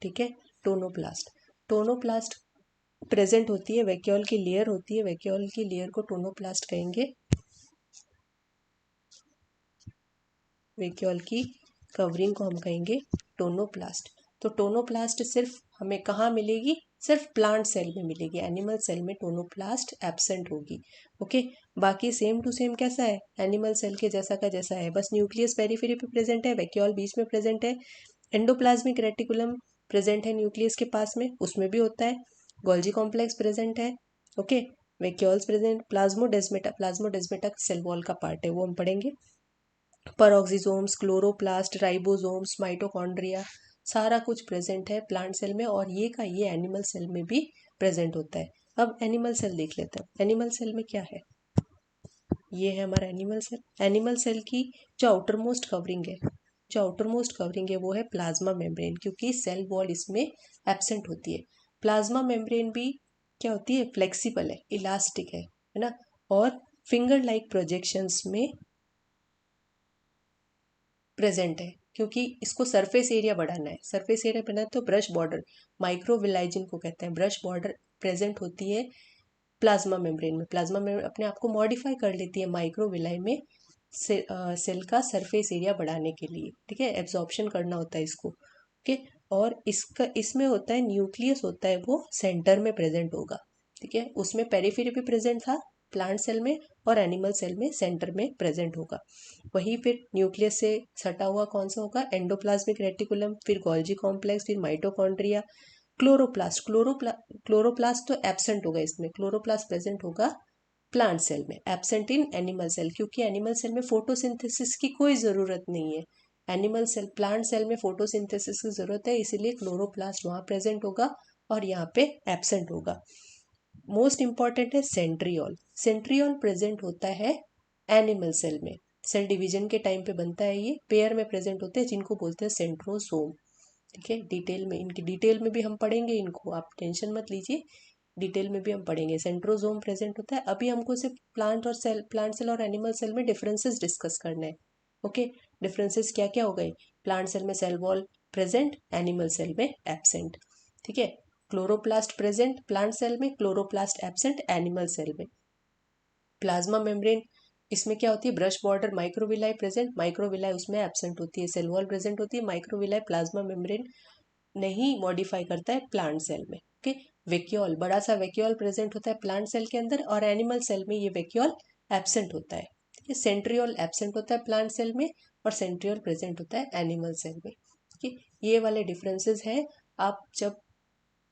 ठीक है, टोनोप्लास्ट। टोनोप्लास्ट प्रेजेंट होती है, वैक्यूल की लेयर होती है, वैक्यूल की लेयर को टोनोप्लास्ट कहेंगे। वैक्यूल की कवरिंग को हम कहेंगे टोनोप्लास्ट। तो टोनोप्लास्ट सिर्फ हमें कहाँ मिलेगी, सिर्फ प्लांट सेल में मिलेगी, एनिमल सेल में टोनोप्लास्ट एब्सेंट होगी, ओके। बाकी सेम टू सेम कैसा है, एनिमल सेल के जैसा का जैसा है, बस न्यूक्लियस पेरीफेरी पे प्रेजेंट है, वैक्यूल बीच में प्रेजेंट है, एंडोप्लाज्मिक रेटिकुलम प्रेजेंट है न्यूक्लियस के पास में, उसमें भी होता है, गोल्जी कॉम्प्लेक्स प्रेजेंट है, okay. Vacuoles present, plasmodesmata cell wall का पार्ट है, वो हम पढ़ेंगे। पेरोक्सिसोम्स, क्लोरोप्लास्ट, राइबोसोम्स, माइटोकॉन्ड्रिया, सारा कुछ प्रेजेंट है प्लांट सेल में, और ये एनिमल सेल में भी प्रेजेंट होता है। अब एनिमल सेल देख लेते हैं। एनिमल सेल में क्या है, ये है हमारा एनिमल सेल। एनिमल सेल की जो आउटरमोस्ट कवरिंग है, वो है प्लाज्मा मेम्ब्रेन, क्योंकि सेल वॉल इसमें एब्सेंट होती है। प्लाज्मा मेम्ब्रेन भी क्या होती है, फ्लेक्सिबल है, इलास्टिक है ना, और फिंगर लाइक प्रोजेक्शंस में प्रेजेंट है। क्योंकि इसको सरफेस एरिया बढ़ाना है, सरफेस एरिया बढ़ाना है तो ब्रश बॉर्डर, माइक्रोविलाई जिनको कहते हैं, ब्रश बॉर्डर प्रेजेंट होती है प्लाज्मा मेम्ब्रेन में। प्लाज्मा मेम्ब्रेन अपने आप को मॉडिफाई कर लेती है माइक्रोविलाई में सेल का सरफेस एरिया बढ़ाने के लिए, ठीक है, एब्जॉर्प्शन करना होता है इसको, ओके। और इसका इसमें होता है न्यूक्लियस होता है, वो सेंटर में प्रेजेंट होगा, ठीक है। उसमें पेरीफेरी भी प्रेजेंट था प्लांट सेल में, और एनिमल सेल में सेंटर में प्रेजेंट होगा। वही फिर न्यूक्लियस से सटा हुआ कौन सा होगा, एंडोप्लाज्मिक रेटिकुलम, फिर गोल्जी कॉम्प्लेक्स, फिर माइटोकॉन्ड्रिया, क्लोरोप्लास्ट। क्लोरोप्लास्ट तो एब्सेंट होगा इसमें, क्लोरोप्लास्ट प्रेजेंट होगा प्लांट सेल में, एब्सेंट इन एनिमल सेल, क्योंकि एनिमल सेल में फोटोसिंथेसिस की कोई ज़रूरत नहीं है। एनिमल सेल, प्लांट सेल में फोटोसिंथेसिस की ज़रूरत है, इसीलिए क्लोरोप्लास्ट वहाँ प्रेजेंट होगा और यहाँ पे एब्सेंट होगा। मोस्ट इंपॉर्टेंट है सेंट्रियोल। सेंट्रियोल प्रेजेंट होता है एनिमल सेल में, सेल डिवीजन के टाइम पे बनता है, ये पेयर में प्रेजेंट होते हैं, जिनको बोलते हैं सेंट्रोसोम, ठीक है। डिटेल में इनकी डिटेल में भी हम पढ़ेंगे, इनको आप टेंशन मत लीजिए, डिटेल में भी हम पढ़ेंगे। सेंट्रोसोम प्रेजेंट होता है। अभी हमको सिर्फ प्लांट सेल और एनिमल सेल में डिफरेंसेस डिस्कस करने हैं, ओके। डिफरेंसेस क्या क्या हो गए, प्लांट सेल में cell wall present, animal cell में एब्सेंट, ठीक है। क्लोरोप्लास्ट प्रेजेंट प्लांट सेल में, क्लोरोप्लास्ट एब्सेंट एनिमल सेल में। प्लाज्मा मेम्ब्रेन, इसमें क्या होती है, brush border, microvilli present, microvilli उसमें एब्सेंट होती है, सेल वॉल प्रेजेंट होती है, माइक्रोविलाई प्लाज्मा मेम्ब्रेन नहीं मॉडिफाई करता है प्लांट सेल में, ओके। वैक्यूल, बड़ा सा वैक्यूल प्रेजेंट होता है प्लांट सेल के अंदर, और एनिमल सेल में ये वैक्यूल एब्सेंट होता है, ठीक ये सेंट्रियोल एब्सेंट होता है प्लांट सेल में और सेंट्रियोल प्रेजेंट होता है एनिमल सेल में। ठीक है, ये वाले डिफरेंसेस हैं। आप जब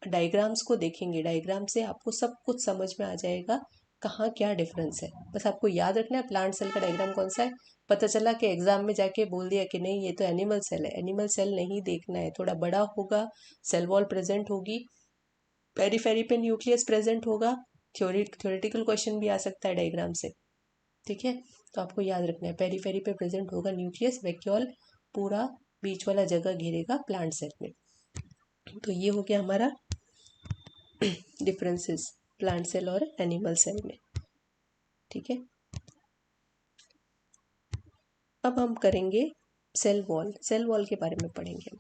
डायग्राम्स को देखेंगे, डायग्राम से आपको सब कुछ समझ में आ जाएगा कहाँ क्या डिफरेंस है। बस आपको याद रखना है प्लांट सेल का डायग्राम कौन सा है। पता चला कि एग्जाम में जाके बोल दिया कि नहीं ये तो एनिमल सेल है, एनिमल सेल नहीं देखना है, थोड़ा बड़ा होगा, सेल वॉल प्रेजेंट होगी, पेरीफेरी पे न्यूक्लियस प्रेजेंट होगा, थ्योरेटिकल क्वेश्चन भी आ सकता है डायग्राम से। ठीक है, तो आपको याद रखना है पेरीफेरी पे प्रेजेंट होगा न्यूक्लियस, वैक्यूल पूरा बीच वाला जगह घेरेगा प्लांट सेल में। तो ये हो गया हमारा डिफरेंसेस प्लांट सेल और एनिमल सेल में। ठीक है, अब हम करेंगे सेल वॉल। सेल वॉल के बारे में पढ़ेंगे।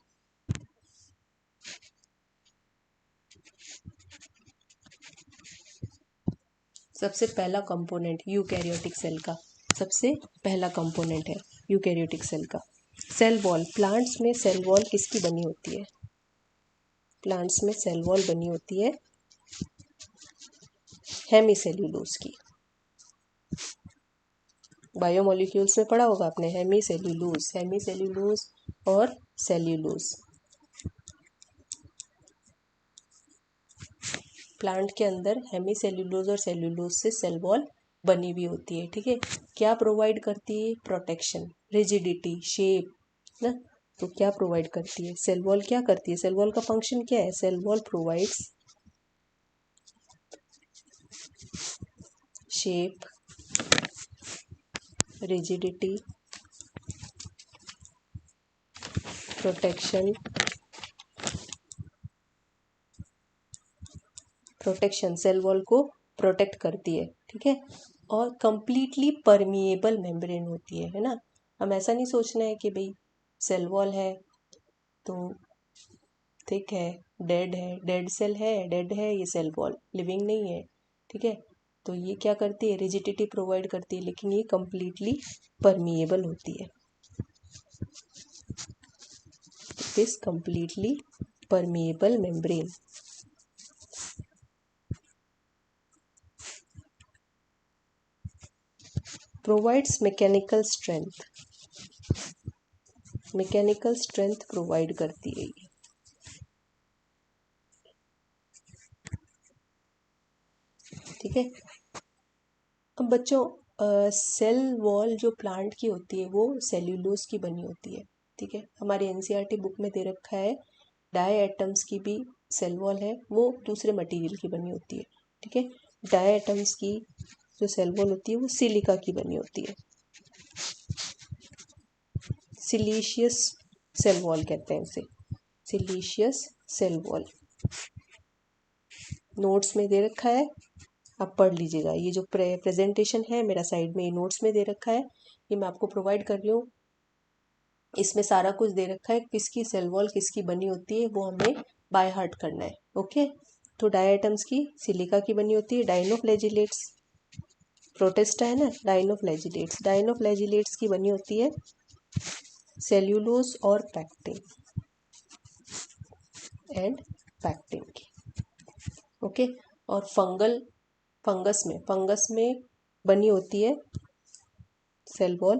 सबसे पहला कंपोनेंट यूकैरियोटिक सेल का, सबसे पहला कंपोनेंट है यूकैरियोटिक सेल का सेल वॉल। प्लांट्स में सेल वॉल किसकी बनी होती है? प्लांट्स में सेल वॉल बनी होती है हेमीसेल्यूलोज की। बायोमोलिक्यूल्स में पढ़ा होगा आपने हेमीसेल्यूलोज, हेमीसेल्यूलोज और सेल्यूलोज। प्लांट के अंदर हेमीसेल्यूलोज और सेल्यूलोज से सेल वॉल बनी हुई होती है। ठीक है, क्या प्रोवाइड करती है? प्रोटेक्शन, रिजिडिटी, शेप ना। तो क्या प्रोवाइड करती है सेल वॉल? क्या करती है सेल वॉल? का फंक्शन क्या है? Cell wall provides shape, rigidity, protection, protection cell wall को प्रोटेक्ट करती है। ठीक है, और कंप्लीटली परमिएबल मेम्ब्रेन होती है ना। हम ऐसा नहीं सोचना है कि भाई सेल वॉल है तो थिक है, डेड सेल है, डेड है ये सेल वॉल, लिविंग नहीं है। ठीक है, तो ये क्या करती है? रिजिडिटी प्रोवाइड करती है, लेकिन ये कंप्लीटली परमिएबल होती है। It is completely permeable membrane. Provides mechanical strength, mechanical strength provide करती है ये। ठीक है, अब बच्चों सेल वॉल जो प्लांट की होती है वो सेल्यूलोज की बनी होती है। ठीक है, हमारे एनसीईआरटी बुक में दे रखा है डाई एटम्स की भी सेल वॉल है, वो दूसरे मटेरियल की बनी होती है। ठीक है, डाई एटम्स की जो सेल वॉल होती है वो सिलिका की बनी होती है, सिलीशियस सेल वॉल कहते हैं उसे, सिलीशियस सेल वॉल। नोट्स में दे रखा है, आप पढ़ लीजिएगा। ये जो प्रेजेंटेशन है मेरा साइड में ये नोट्स में दे रखा है, ये मैं आपको प्रोवाइड कर रही हूँ। इसमें सारा कुछ दे रखा है, किसकी सेल वॉल किसकी बनी होती है वो हमें बाय हार्ट करना है। ओके, तो डाई एटम्स की सिलिका की बनी होती है, डाइनोफ्लैजिलेट्स, प्रोटेस्टा है ना, डाइनोफ्लैजिलेट्स, डाइनोफ्लैजिलेट्स की बनी होती है सेल्यूलोज और पैक्टिन एंड पैक्टिन की। ओके, और फंगस में बनी होती है सेल वॉल।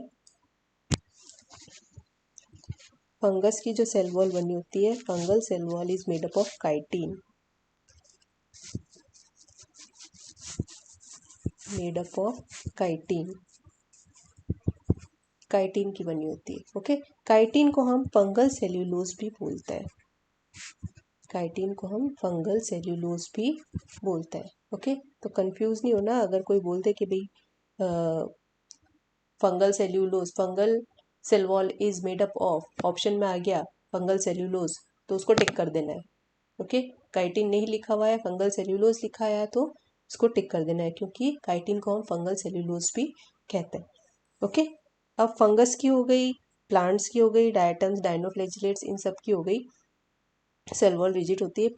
फंगस की जो सेल वॉल बनी होती है, fungal cell wall is made up of chitin, made up of chitin, chitin की बनी होती है। ओके, काइटिन को हम फंगल सेल्यूलोज भी बोलते हैं, काइटिन को हम फंगल सेल्यूलोज भी बोलते हैं। ओके, तो कंफ्यूज नहीं होना अगर कोई बोल दे कि भाई fungal cellulose, fungal cell wall is made up of, option में आ गया फंगल सेल्यूलोज, तो उसको टिक कर देना है। ओके, काइटिन नहीं लिखा हुआ है, फंगल सेल्यूलोज लिखा है तो इसको टिक कर देना है, क्योंकि काइटिन को हम फंगल सेल्यूलोज भी कहते हैं। ओके, अब फंगस की हो गई, प्लांट्स की हो गई, डायटम्स, डाइनोफ्लैजिलेट्स, इन सब की हो गई सेल वॉल रिजिड होती है।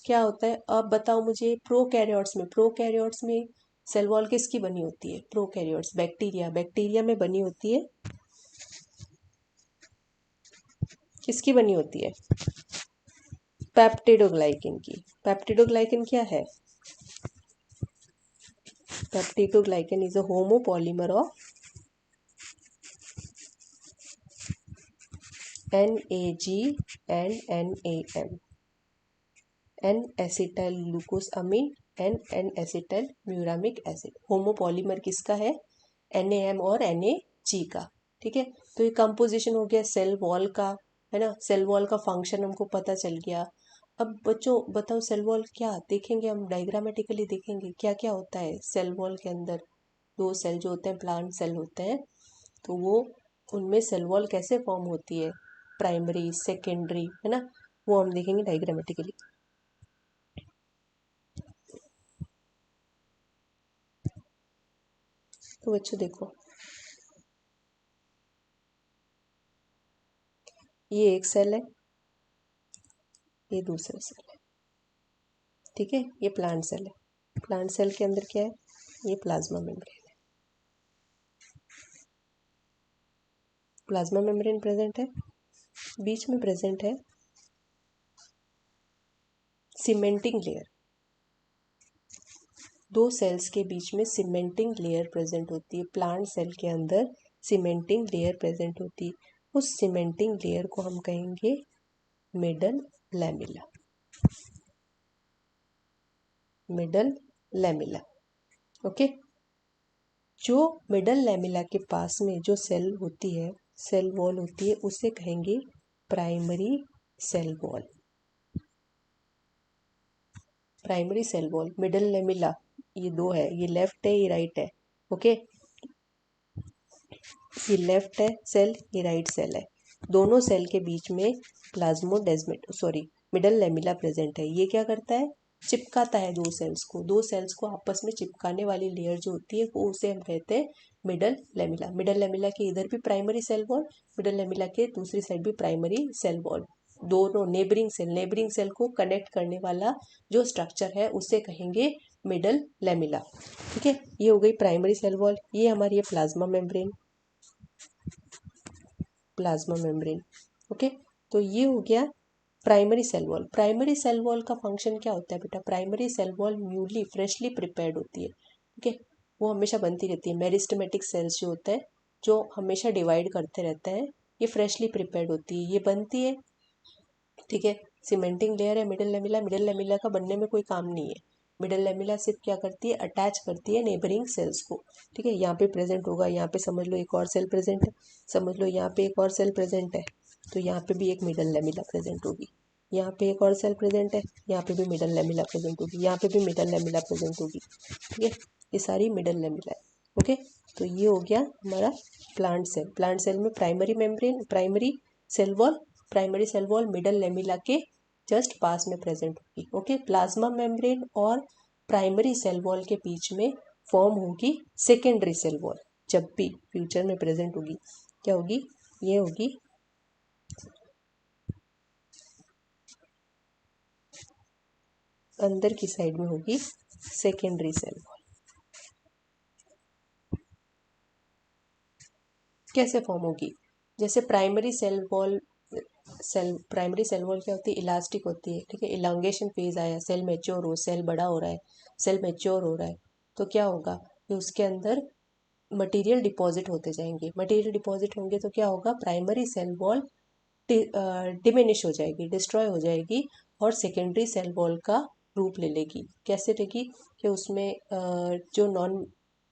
क्या होता है अब बताओ मुझे, प्रोकैरियोट्स में सेल वॉल किसकी बनी होती है? प्रोकैरियोट्स, बैक्टीरिया, बैक्टीरिया में बनी होती है, किसकी बनी होती है? पेप्टिडोग्लाइकिन की। पेप्टिडोग्लाइकिन क्या है? Peptidoglycan is a homopolymer of NAG and NAM, N acetyl glucosamine and N acetyl muramic acid. Homopolymer किसका है? NAM और NAG का। ठीक है, तो ये कंपोजिशन हो गया सेल वॉल का, है ना। सेल वॉल का फंक्शन हमको पता चल गया। अब बच्चों बताओ सेल वॉल क्या देखेंगे, हम डायग्रामेटिकली देखेंगे क्या क्या होता है सेल वॉल के अंदर। दो सेल जो होते हैं प्लांट सेल होते हैं, तो वो उनमें सेल वॉल कैसे फॉर्म होती है, प्राइमरी सेकेंडरी, है ना, वो हम देखेंगे डायग्रामेटिकली। तो बच्चों देखो, ये एक सेल है, ये दूसरा सेल है। ठीक है, ये प्लांट सेल है। प्लांट सेल के अंदर क्या है? ये प्लाज्मा मेम्ब्रेन है। प्लाज्मा मेम्ब्रेन प्रेजेंट है, बीच में प्रेजेंट है सीमेंटिंग लेयर। दो सेल्स के बीच में सीमेंटिंग लेयर प्रेजेंट होती है। प्लांट सेल के अंदर सीमेंटिंग लेयर प्रेजेंट होती है। उस सीमेंटिंग लेयर को हम कहेंगे middle lamella. Middle lamella, okay. जो मिडल लैमिला के पास में जो सेल होती है, सेल वॉल होती है, उसे कहेंगे primary cell wall. Primary cell wall, middle lamella, ये दो है, ये लेफ्ट है ये राइट है, ओके। ये लेफ्ट है सेल, ये राइट सेल है। दोनों सेल के बीच में प्लाज्मोडेस्मेट मिडल लैमिला प्रेजेंट है। ये क्या करता है? चिपकाता है दो सेल्स को। दो सेल्स को आपस में चिपकाने वाली लेयर जो होती है वो उसे हम कहते हैं मिडल लैमिला। मिडल लैमिला के इधर भी primary cell wall, middle lamella के दूसरी साइड भी प्राइमरी सेल वॉल। दोनों नेबरिंग सेल को कनेक्ट करने वाला जो स्ट्रक्चर है उसे कहेंगे मिडल लैमिला। ठीक है, ये हो गई प्राइमरी सेल वॉल। ये हमारी है plasma membrane. Plasma membrane, okay. तो ये हो गया primary cell wall. Primary cell wall का फंक्शन क्या होता है बेटा? Primary cell wall newly freshly prepared होती है, ठीक है। वो हमेशा बनती रहती है। मेरिस्टेमेटिक सेल्स जो होता है, जो हमेशा डिवाइड करते रहते हैं, ये फ्रेशली प्रिपेयर्ड होती है, ये बनती है, ठीक है। सीमेंटिंग लेयर है मिडल लेमिला। मिडल लेमिला का बनने में कोई काम नहीं है। मिडल लेमिला सिर्फ क्या करती है? अटैच करती है नेबरिंग सेल्स को, ठीक है। यहाँ पे प्रेजेंट होगा, यहाँ पे समझ लो एक और सेल प्रेजेंट है, समझ लो यहाँ पे एक और सेल प्रेजेंट है, तो यहाँ पे भी एक मिडल लेमिला प्रेजेंट होगी। यहाँ पे एक और सेल प्रेजेंट है, यहाँ पे भी मिडल लेमिला प्रेजेंट होगी, यहाँ पे भी मिडल लेमिला प्रेजेंट होगी, ठीक है। ये सारी मिडल लेमिला है, ओके। तो ये हो गया हमारा प्लांट सेल। प्लांट सेल में primary membrane, primary cell wall middle lamella के जस्ट पास में प्रेजेंट होगी, ओके। प्लाज्मा मेम्ब्रेन और प्राइमरी सेल वॉल के बीच में फॉर्म होगी सेकेंडरी सेल वॉल। जब भी फ्यूचर में प्रेजेंट होगी, क्या होगी? ये होगी अंदर की साइड में होगी सेकेंडरी सेल वॉल। कैसे फॉर्म होगी? जैसे प्राइमरी सेल वॉल क्या होती है? इलास्टिक होती है, ठीक है। इलांगेशन फेज आया, सेल मैच्योर हो, सेल बड़ा हो रहा है, सेल मैच्योर हो रहा है, तो क्या होगा कि उसके अंदर मटेरियल डिपॉजिट होते जाएंगे। मटेरियल डिपॉजिट होंगे तो क्या होगा? प्राइमरी सेल वॉल डिमिनिश हो जाएगी, डिस्ट्रॉय हो जाएगी, और सेकेंडरी सेल वॉल का रूप ले लेगी। कैसे लेगी? कि उसमें जो नॉन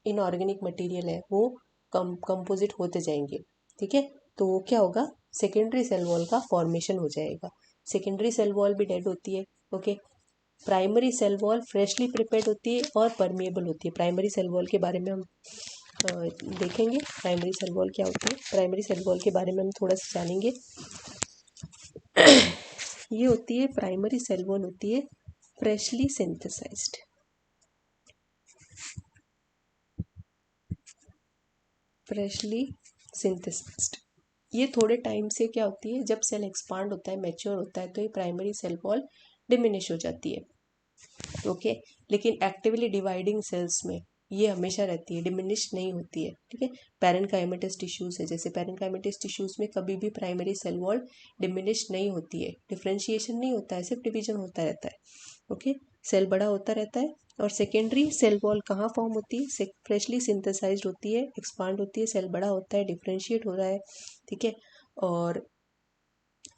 इनऑर्गेनिक मटेरियल है वो कंपोजिट होते जाएंगे, ठीक है। तो वो क्या होगा? सेकेंडरी सेल वॉल का फॉर्मेशन हो जाएगा। सेकेंडरी सेल वॉल भी डेड होती है, okay. Primary cell wall freshly prepared होती है और परमिएबल होती है। प्राइमरी सेल वॉल के बारे में हम देखेंगे, प्राइमरी सेल वॉल क्या होती है। प्राइमरी सेल वॉल के बारे में हम थोड़ा सा जानेंगे। ये होती है प्राइमरी सेल वॉल होती है फ्रेशली सिंथेसाइज्ड। फ्रेशली सिंथेसाइज्ड, ये थोड़े टाइम से क्या होती है? जब सेल एक्सपांड होता है, मैच्योर होता है, तो ये प्राइमरी सेल वॉल डिमिनिश हो जाती है, ओके। लेकिन एक्टिवली डिवाइडिंग सेल्स में ये हमेशा रहती है, डिमिनिश नहीं होती है, ठीक है। पैरेन्काइमेटस टिश्यूज है, जैसे पैरेन्काइमेटस टिश्यूज में कभी भी प्राइमरी सेल वॉल डिमिनिश नहीं होती है, डिफ्रेंशिएशन नहीं होता है, सिर्फ डिवीजन होता रहता है, ओके। सेल बड़ा होता रहता है। और सेकेंडरी सेल वॉल कहाँ फॉर्म होती है? फ्रेशली सिंथेसाइज्ड होती है, एक्सपांड होती है, सेल बड़ा होता है, डिफ्रेंशिएट हो रहा है, ठीक है। और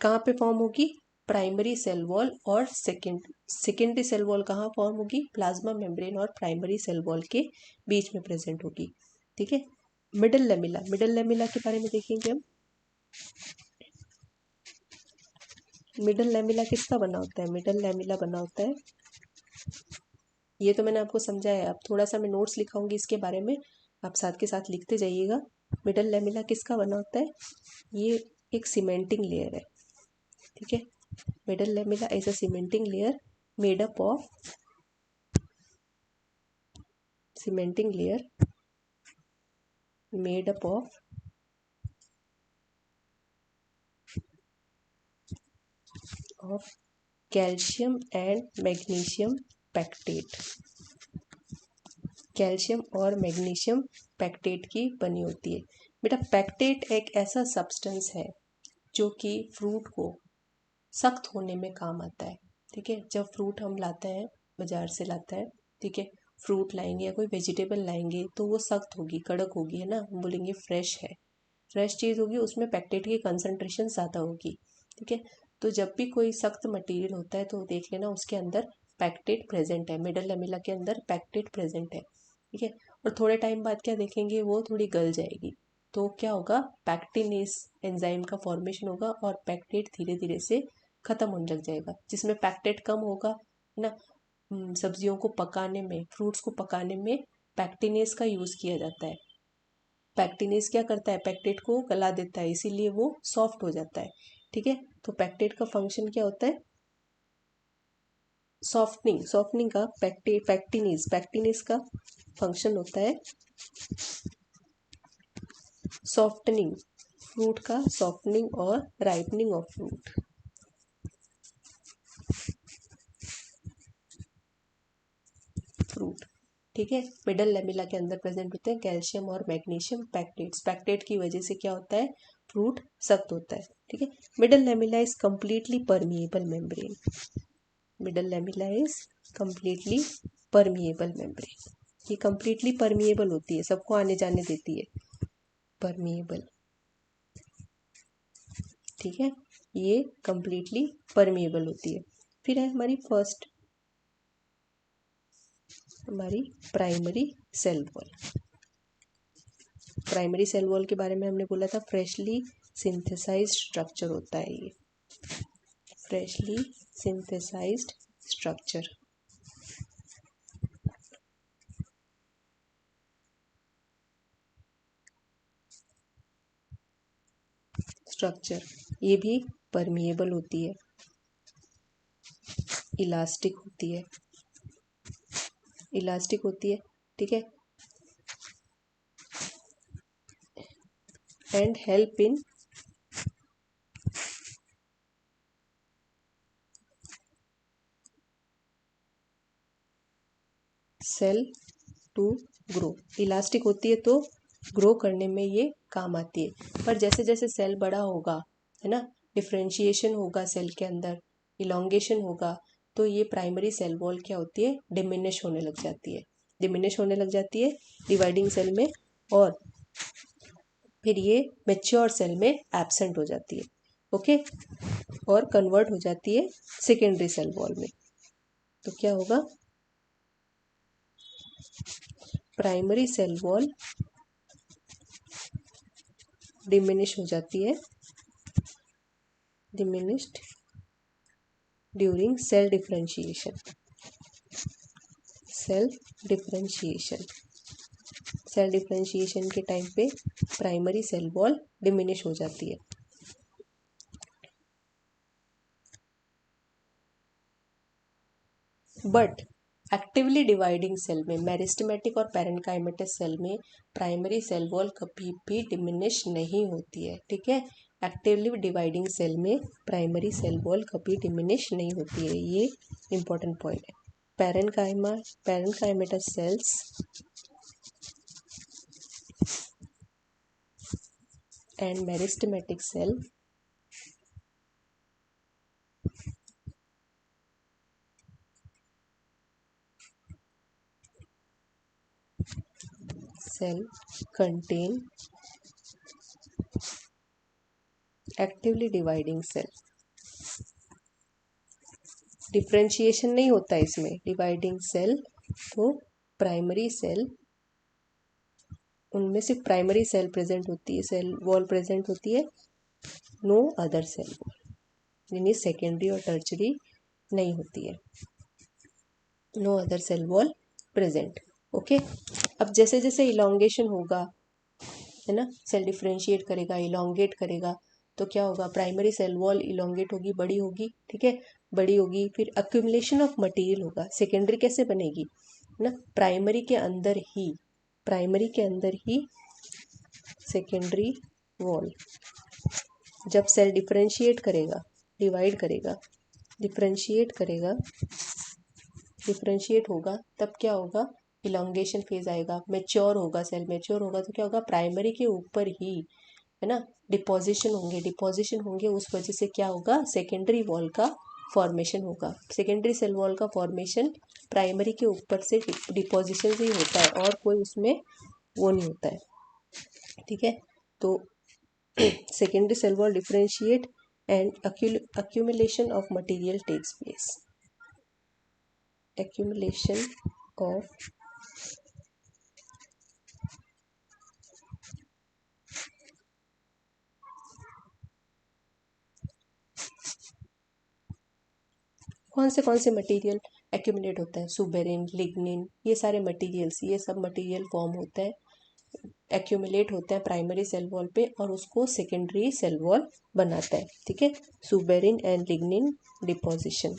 कहाँ पे फॉर्म होगी, प्राइमरी सेल वॉल और सेकेंडरी सेल वॉल कहाँ फॉर्म होगी, प्लाज्मा मेम्ब्रेन और प्राइमरी सेल वॉल के बीच में प्रेजेंट होगी। ठीक है। मिडल लेमिला, मिडल लेमिला के बारे में देखेंगे हम। मिडल लेमिला किसका बना होता है, मिडल लेमिला बना होता है, ये तो मैंने आपको समझाया, अब थोड़ा सा मैं नोट्स लिखाऊंगी इसके बारे में, आप साथ के साथ लिखते जाइएगा। मिडल लेमिला किसका बना होता है, ये एक सीमेंटिंग लेयर है। ठीक है, middle lamella is a cementing layer made up of cementing layer made up of calcium and magnesium pectate, calcium और मैग्नीशियम पैक्टेट की बनी होती है। बेटा पैक्टेट एक ऐसा सब्सटेंस है जो कि फ्रूट को सख्त होने में काम आता है। ठीक है, जब फ्रूट हम लाते हैं, बाजार से लाता है, ठीक है, फ्रूट लाएंगे या कोई वेजिटेबल लाएंगे तो वो सख्त होगी, कड़क होगी, है ना, हम बोलेंगे फ्रेश है, फ्रेश चीज़ होगी, उसमें पैक्टेट की कंसंट्रेशन ज़्यादा होगी। ठीक है, तो जब भी कोई सख्त मटेरियल होता है तो देख लेना उसके अंदर पैक्टेट प्रेजेंट है, मिडल लेमिला के अंदर पैक्टेट प्रेजेंट है। ठीक है, और थोड़े टाइम बाद क्या देखेंगे, वो थोड़ी गल जाएगी, तो क्या होगा, पैक्टिनेस एंजाइम का फॉर्मेशन होगा और पैक्टेट धीरे धीरे से खत्म होने लग जाएगा। जिसमें पैक्टेट कम होगा, है ना, सब्जियों को पकाने में, फ्रूट्स को पकाने में पैक्टिनेस का यूज़ किया जाता है। पैक्टिनेस क्या करता है, पैक्टेट को गला देता है, इसीलिए वो सॉफ्ट हो जाता है। ठीक है, तो पैक्टेट का फंक्शन क्या होता है, सॉफ्टनिंग, सॉफ्टनिंग का पैक्टिनेस का फंक्शन होता है सॉफ्टनिंग, फ्रूट का सॉफ्टनिंग और राइपनिंग ऑफ फ्रूट। ठीक है, मिडल लेमिला के अंदर प्रेजेंट होते हैं कैल्शियम और मैग्नीशियम पैक्टेट्स, पैक्टेट की वजह से क्या होता है, फ्रूट सख्त होता है। ठीक है, middle lamella is completely permeable membrane, middle lamella is completely permeable membrane, ये कंप्लीटली परमिएबल होती है, सबको आने जाने देती है, परमिएबल। ठीक है, ये कंप्लीटली परमिएबल होती है। फिर है हमारी primary cell wall. Primary cell wall के बारे में हमने बोला था फ्रेशली सिंथेसाइज्ड स्ट्रक्चर होता है ये, फ्रेशली सिंथेसाइज्ड स्ट्रक्चर। स्ट्रक्चर ये भी परमिएबल होती है, इलास्टिक होती है, इलास्टिक होती है। ठीक है, and help in cell to grow, elastic होती है तो ग्रो करने में ये काम आती है। पर जैसे जैसे सेल बड़ा होगा, है ना, डिफ्रेंशिएशन होगा सेल के अंदर, इलोंगेशन होगा, तो ये प्राइमरी सेल वॉल क्या होती है, डिमिनिश होने लग जाती है, डिमिनिश होने लग जाती है डिवाइडिंग सेल में, और फिर ये मैच्योर सेल में एब्सेंट हो जाती है। ओके, और कन्वर्ट हो जाती है सेकेंडरी सेल वॉल में। तो क्या होगा, प्राइमरी सेल वॉल डिमिनिश हो जाती है, diminished during cell differentiation, cell differentiation, cell differentiation के टाइम पे प्राइमरी सेल वॉल डिमिनिश हो जाती है। बट एक्टिवली डिवाइडिंग सेल में, मेरिस्टेमेटिक और पैरेन्काइमेटस सेल में प्राइमरी सेल वॉल कभी भी डिमिनिश नहीं होती है। ठीक है, एक्टिवली डिवाइडिंग सेल में प्राइमरी सेल वॉल कभी डिमिनिश नहीं होती है, ये इंपॉर्टेंट पॉइंट है। Parenchymatous cells and meristematic cell cell contain actively dividing cell, differentiation नहीं होता है इसमें, डिवाइडिंग सेल, तो प्राइमरी सेल, उनमें सिर्फ प्राइमरी सेल प्रेजेंट होती है, सेल वॉल प्रेजेंट होती है, नो अदर सेल वॉल, यानी सेकेंडरी और टर्चरी नहीं होती है, no other cell wall present. Okay, अब जैसे जैसे इलोंगेशन होगा, है ना, सेल डिफ्रेंशिएट करेगा, इलोंगेट करेगा, तो क्या होगा, प्राइमरी सेल वॉल इलोंगेट होगी, बड़ी होगी, ठीक है, बड़ी होगी, फिर अक्यूमुलेशन ऑफ मटेरियल होगा। सेकेंडरी कैसे बनेगी, है ना, प्राइमरी के अंदर ही, प्राइमरी के अंदर ही सेकेंडरी वॉल, जब सेल डिफ्रेंशिएट करेगा, डिवाइड करेगा, डिफ्रेंशिएट करेगा, डिफ्रेंशिएट होगा, तब क्या होगा, इलोंगेशन फेज आएगा, मैच्योर होगा, सेल मैच्योर होगा, तो क्या होगा, प्राइमरी के ऊपर ही, है ना, डिपोजिशन होंगे, डिपोजिशन होंगे, उस वजह से क्या होगा, सेकेंडरी वॉल का फॉर्मेशन होगा। सेकेंडरी सेल वॉल का फॉर्मेशन प्राइमरी के ऊपर से डिपोजिशन से ही होता है, और कोई उसमें वो नहीं होता है, ठीक है। तो secondary cell wall differentiate and accumulation of material takes place, accumulation of कौन से मटेरियल एक्यूमुलेट होता है, सुबेरिन, लिग्निन, ये सारे मटेरियल्स, ये सब मटेरियल फॉर्म होता है, एक्यूमुलेट होता है प्राइमरी सेल वॉल पे, और उसको सेकेंडरी सेल वॉल बनाता है, ठीक है, सुबेरिन एंड लिग्निन डिपोजिशन।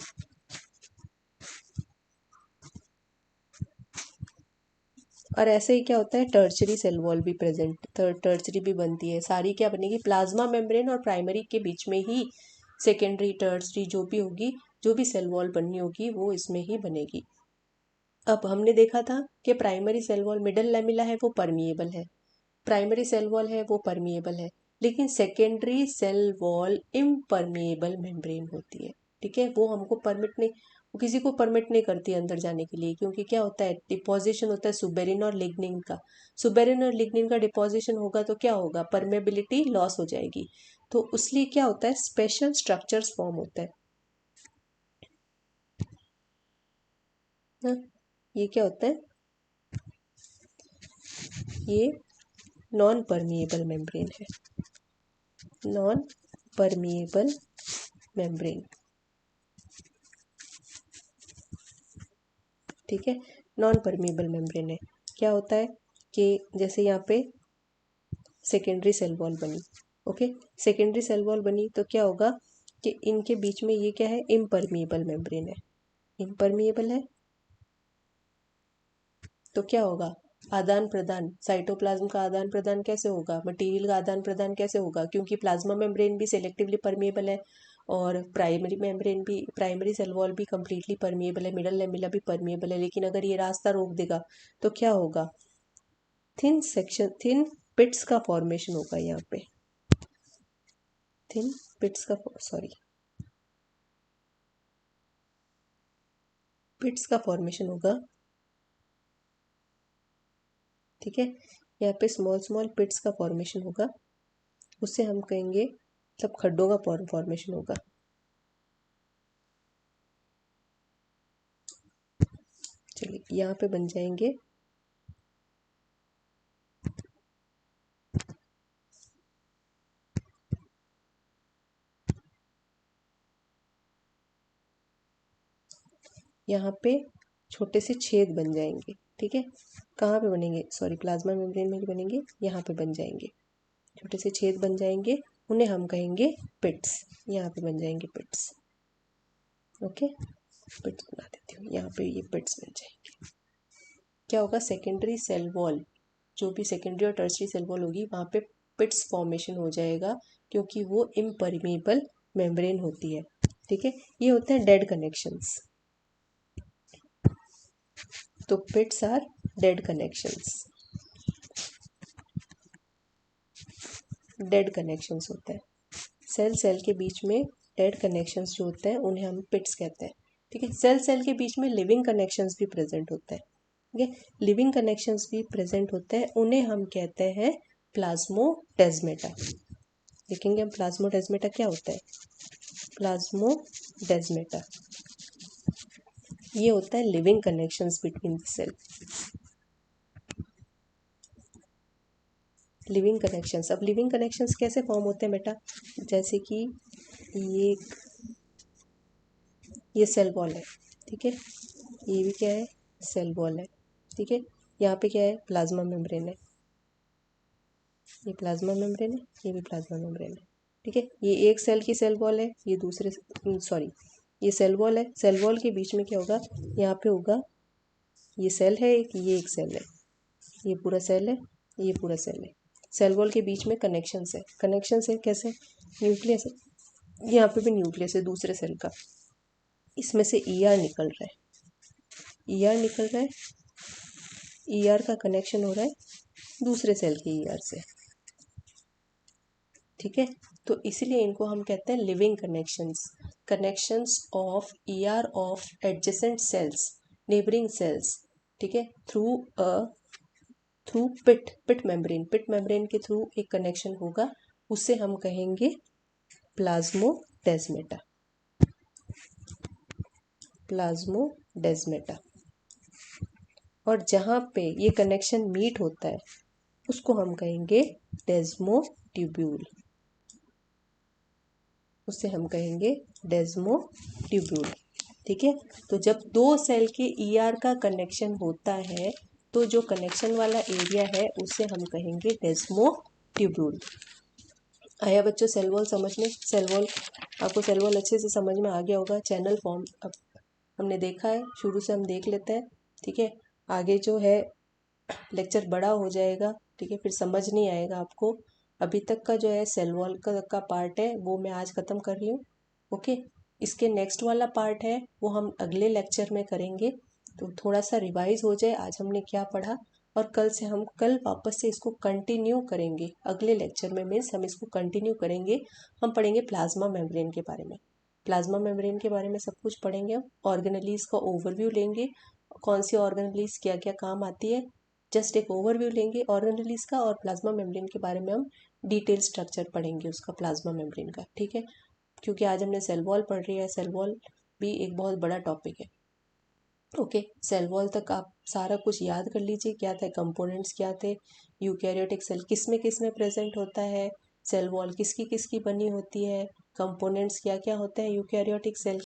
और ऐसे ही क्या होता है, टर्चरी सेल वॉल भी प्रेजेंट, टर्चरी भी बनती है, सारी क्या बनेगी, प्लाज्मा मेम्ब्रेन और प्राइमरी के बीच में ही सेकेंडरी टर्चरी जो भी होगी, जो भी सेल वॉल बननी होगी वो इसमें ही बनेगी। अब हमने देखा था कि primary cell wall middle lamella है वो परमिएबल है, प्राइमरी सेल वॉल है वो परमिएबल है, लेकिन secondary cell wall impermeable membrane होती है, ठीक है, वो हमको परमिट नहीं, वो किसी को परमिट नहीं करती है अंदर जाने के लिए, क्योंकि क्या होता है, डिपोजिशन होता है सुबेरिन और लिग्निन का, सुबेरिन और लिग्निन का डिपोजिशन होगा तो क्या होगा, परमेबिलिटी लॉस हो जाएगी, तो उसलिए क्या होता है, स्पेशल स्ट्रक्चर्स फॉर्म होता है ना? ये क्या होता है, ये नॉन परमिएबल मेम्ब्रेन है, नॉन परमिएबल मेम्ब्रेन, ठीक है, नॉन परमिएबल मेम्ब्रेन है। क्या होता है कि जैसे यहाँ पे सेकेंडरी सेल वॉल बनी, ओके, सेकेंडरी सेल वॉल बनी तो क्या होगा कि इनके बीच में ये क्या है, इम्परमिएबल मेम्ब्रेन है, इम्परमिएबल है, तो क्या होगा, आदान प्रदान, साइटोप्लाज्म का आदान प्रदान कैसे होगा, मटेरियल का आदान प्रदान कैसे होगा, क्योंकि प्लाज्मा मेम्ब्रेन भी सेलेक्टिवली परमिएबल है, और प्राइमरी मेम्ब्रेन भी, प्राइमरी सेल वॉल भी कम्प्लीटली परमिएबल है, मिडल लैमिला भी परमिएबल है, लेकिन अगर ये रास्ता रोक देगा तो क्या होगा, थिन सेक्शन, थिन पिट्स का फॉर्मेशन होगा, यहाँ पे थिन पिट्स का, सॉरी, पिट्स का फॉर्मेशन होगा, ठीक है, यहाँ पे स्मॉल स्मॉल पिट्स का फॉर्मेशन होगा, उससे हम कहेंगे मतलब खड्डों का फॉर्मेशन होगा, चलिए यहाँ पे बन जाएंगे, यहाँ पे छोटे से छेद बन जाएंगे, ठीक है, कहाँ पे बनेंगे, सॉरी, प्लाज्मा मेम्ब्रेन में बनेंगे, यहाँ पे बन जाएंगे, छोटे से छेद बन जाएंगे, उन्हें हम कहेंगे पिट्स, यहाँ पे बन जाएंगे पिट्स, ओके, पिट्स बना देती हूँ, यहाँ पे ये पिट्स बन जाएंगे। क्या होगा, सेकेंडरी सेल वॉल, जो भी सेकेंडरी और टर्सरी सेल वॉल होगी वहाँ पे पिट्स फॉर्मेशन हो जाएगा, क्योंकि वो इम्परमिएबल मेम्ब्रेन होती है, ठीक है, ये होते हैं डेड कनेक्शंस, तो pits are dead connections, dead connections होते हैं, सेल सेल के बीच में डेड कनेक्शंस जो होते हैं उन्हें हम पिट्स कहते हैं, ठीक है, सेल सेल के बीच में लिविंग कनेक्शंस भी प्रेजेंट होते हैं, ठीक है, लिविंग कनेक्शंस भी प्रेजेंट होते हैं, उन्हें हम कहते हैं प्लाज्मोडेस्मेटा, देखेंगे हम प्लाज्मोडेस्मेटा क्या होता है, प्लाज्मोडेस्मेटा, ये होता है living connections between the cell. Living connections, अब लिविंग कनेक्शंस कैसे फॉर्म होते हैं बेटा, जैसे कि ये सेल वॉल है, ठीक है, ये भी क्या है, सेल वॉल है, ठीक है, यहाँ पे क्या है, प्लाज्मा मेम्ब्रेन है, ये प्लाज्मा मेम्ब्रेन है, ये भी प्लाज्मा मेम्ब्रेन है, ठीक है, ये एक सेल की सेल वॉल है, ये दूसरे सॉरी ये सेल वॉल है, सेल वॉल के बीच में क्या होगा, यहाँ पे होगा, ये सेल है एक, ये एक सेल है, ये पूरा सेल है, ये पूरा सेल है, सेल वॉल के बीच में कनेक्शंस है, कनेक्शंस है कैसे, न्यूक्लियस है, यहाँ पे भी न्यूक्लियस है दूसरे सेल का, इसमें से ईआर निकल रहा है, ईआर निकल रहा है, ईआर का कनेक्शन हो रहा है दूसरे सेल के ईआर से, ठीक है, तो इसीलिए इनको हम कहते हैं living connections, connections of ER of adjacent sales, neighbouring cells, ठीक है, थ्रू पिट मेम्ब्रेन के थ्रू एक कनेक्शन होगा, उसे हम कहेंगे प्लाज्मोडेस्मेटा, प्लाज्मोडेस्मेटा, और जहाँ पे ये कनेक्शन मीट होता है उसको हम कहेंगे डेस्मोट्यूब्यूल, उसे हम कहेंगे डेस्मोट्यूब्यूल, ठीक है, तो जब दो सेल के ईआर का कनेक्शन होता है तो जो कनेक्शन वाला एरिया है उसे हम कहेंगे डेस्मोट्यूब्यूल। आया बच्चों सेल वॉल समझ में, सेल वॉल आपको सेल वॉल अच्छे से समझ में आ गया होगा, चैनल फॉर्म अब हमने देखा है, शुरू से हम देख लेते हैं, ठीक है, आगे जो है लेक्चर बड़ा हो जाएगा, ठीक है, फिर समझ नहीं आएगा आपको, अभी तक का जो है सेल वॉल का पार्ट है वो मैं आज ख़त्म कर रही हूँ, ओके, इसके नेक्स्ट वाला पार्ट है वो हम अगले लेक्चर में करेंगे, तो थोड़ा सा रिवाइज हो जाए आज हमने क्या पढ़ा, और कल वापस से इसको कंटिन्यू करेंगे, अगले लेक्चर में मीन्स हम इसको कंटिन्यू करेंगे, हम पढ़ेंगे प्लाज्मा मेम्ब्रेन के बारे में, प्लाज्मा मेम्ब्रेन के बारे में सब कुछ पढ़ेंगे, हम ऑर्गेनेलीज का ओवरव्यू लेंगे, कौन सी ऑर्गेनेलीज क्या क्या काम आती है, जस्ट एक ओवरव्यू लेंगे ऑर्गेनेलीज का, और प्लाज्मा मेम्ब्रेन के बारे में हम डिटेल स्ट्रक्चर पढ़ेंगे उसका, प्लाज्मा मेम्ब्रेन का, ठीक है, क्योंकि आज हमने सेल वॉल पढ़ रही है, सेल वॉल भी एक बहुत बड़ा टॉपिक है, ओके, सेल वॉल तक आप सारा कुछ याद कर लीजिए, क्या था कंपोनेंट्स क्या थे, यूकैरियोटिक सेल किस में प्रेजेंट होता है, सेल वॉल किसकी किसकी बनी होती है, कंपोनेंट्स क्या क्या होते हैं यूकैरियोटिक सेल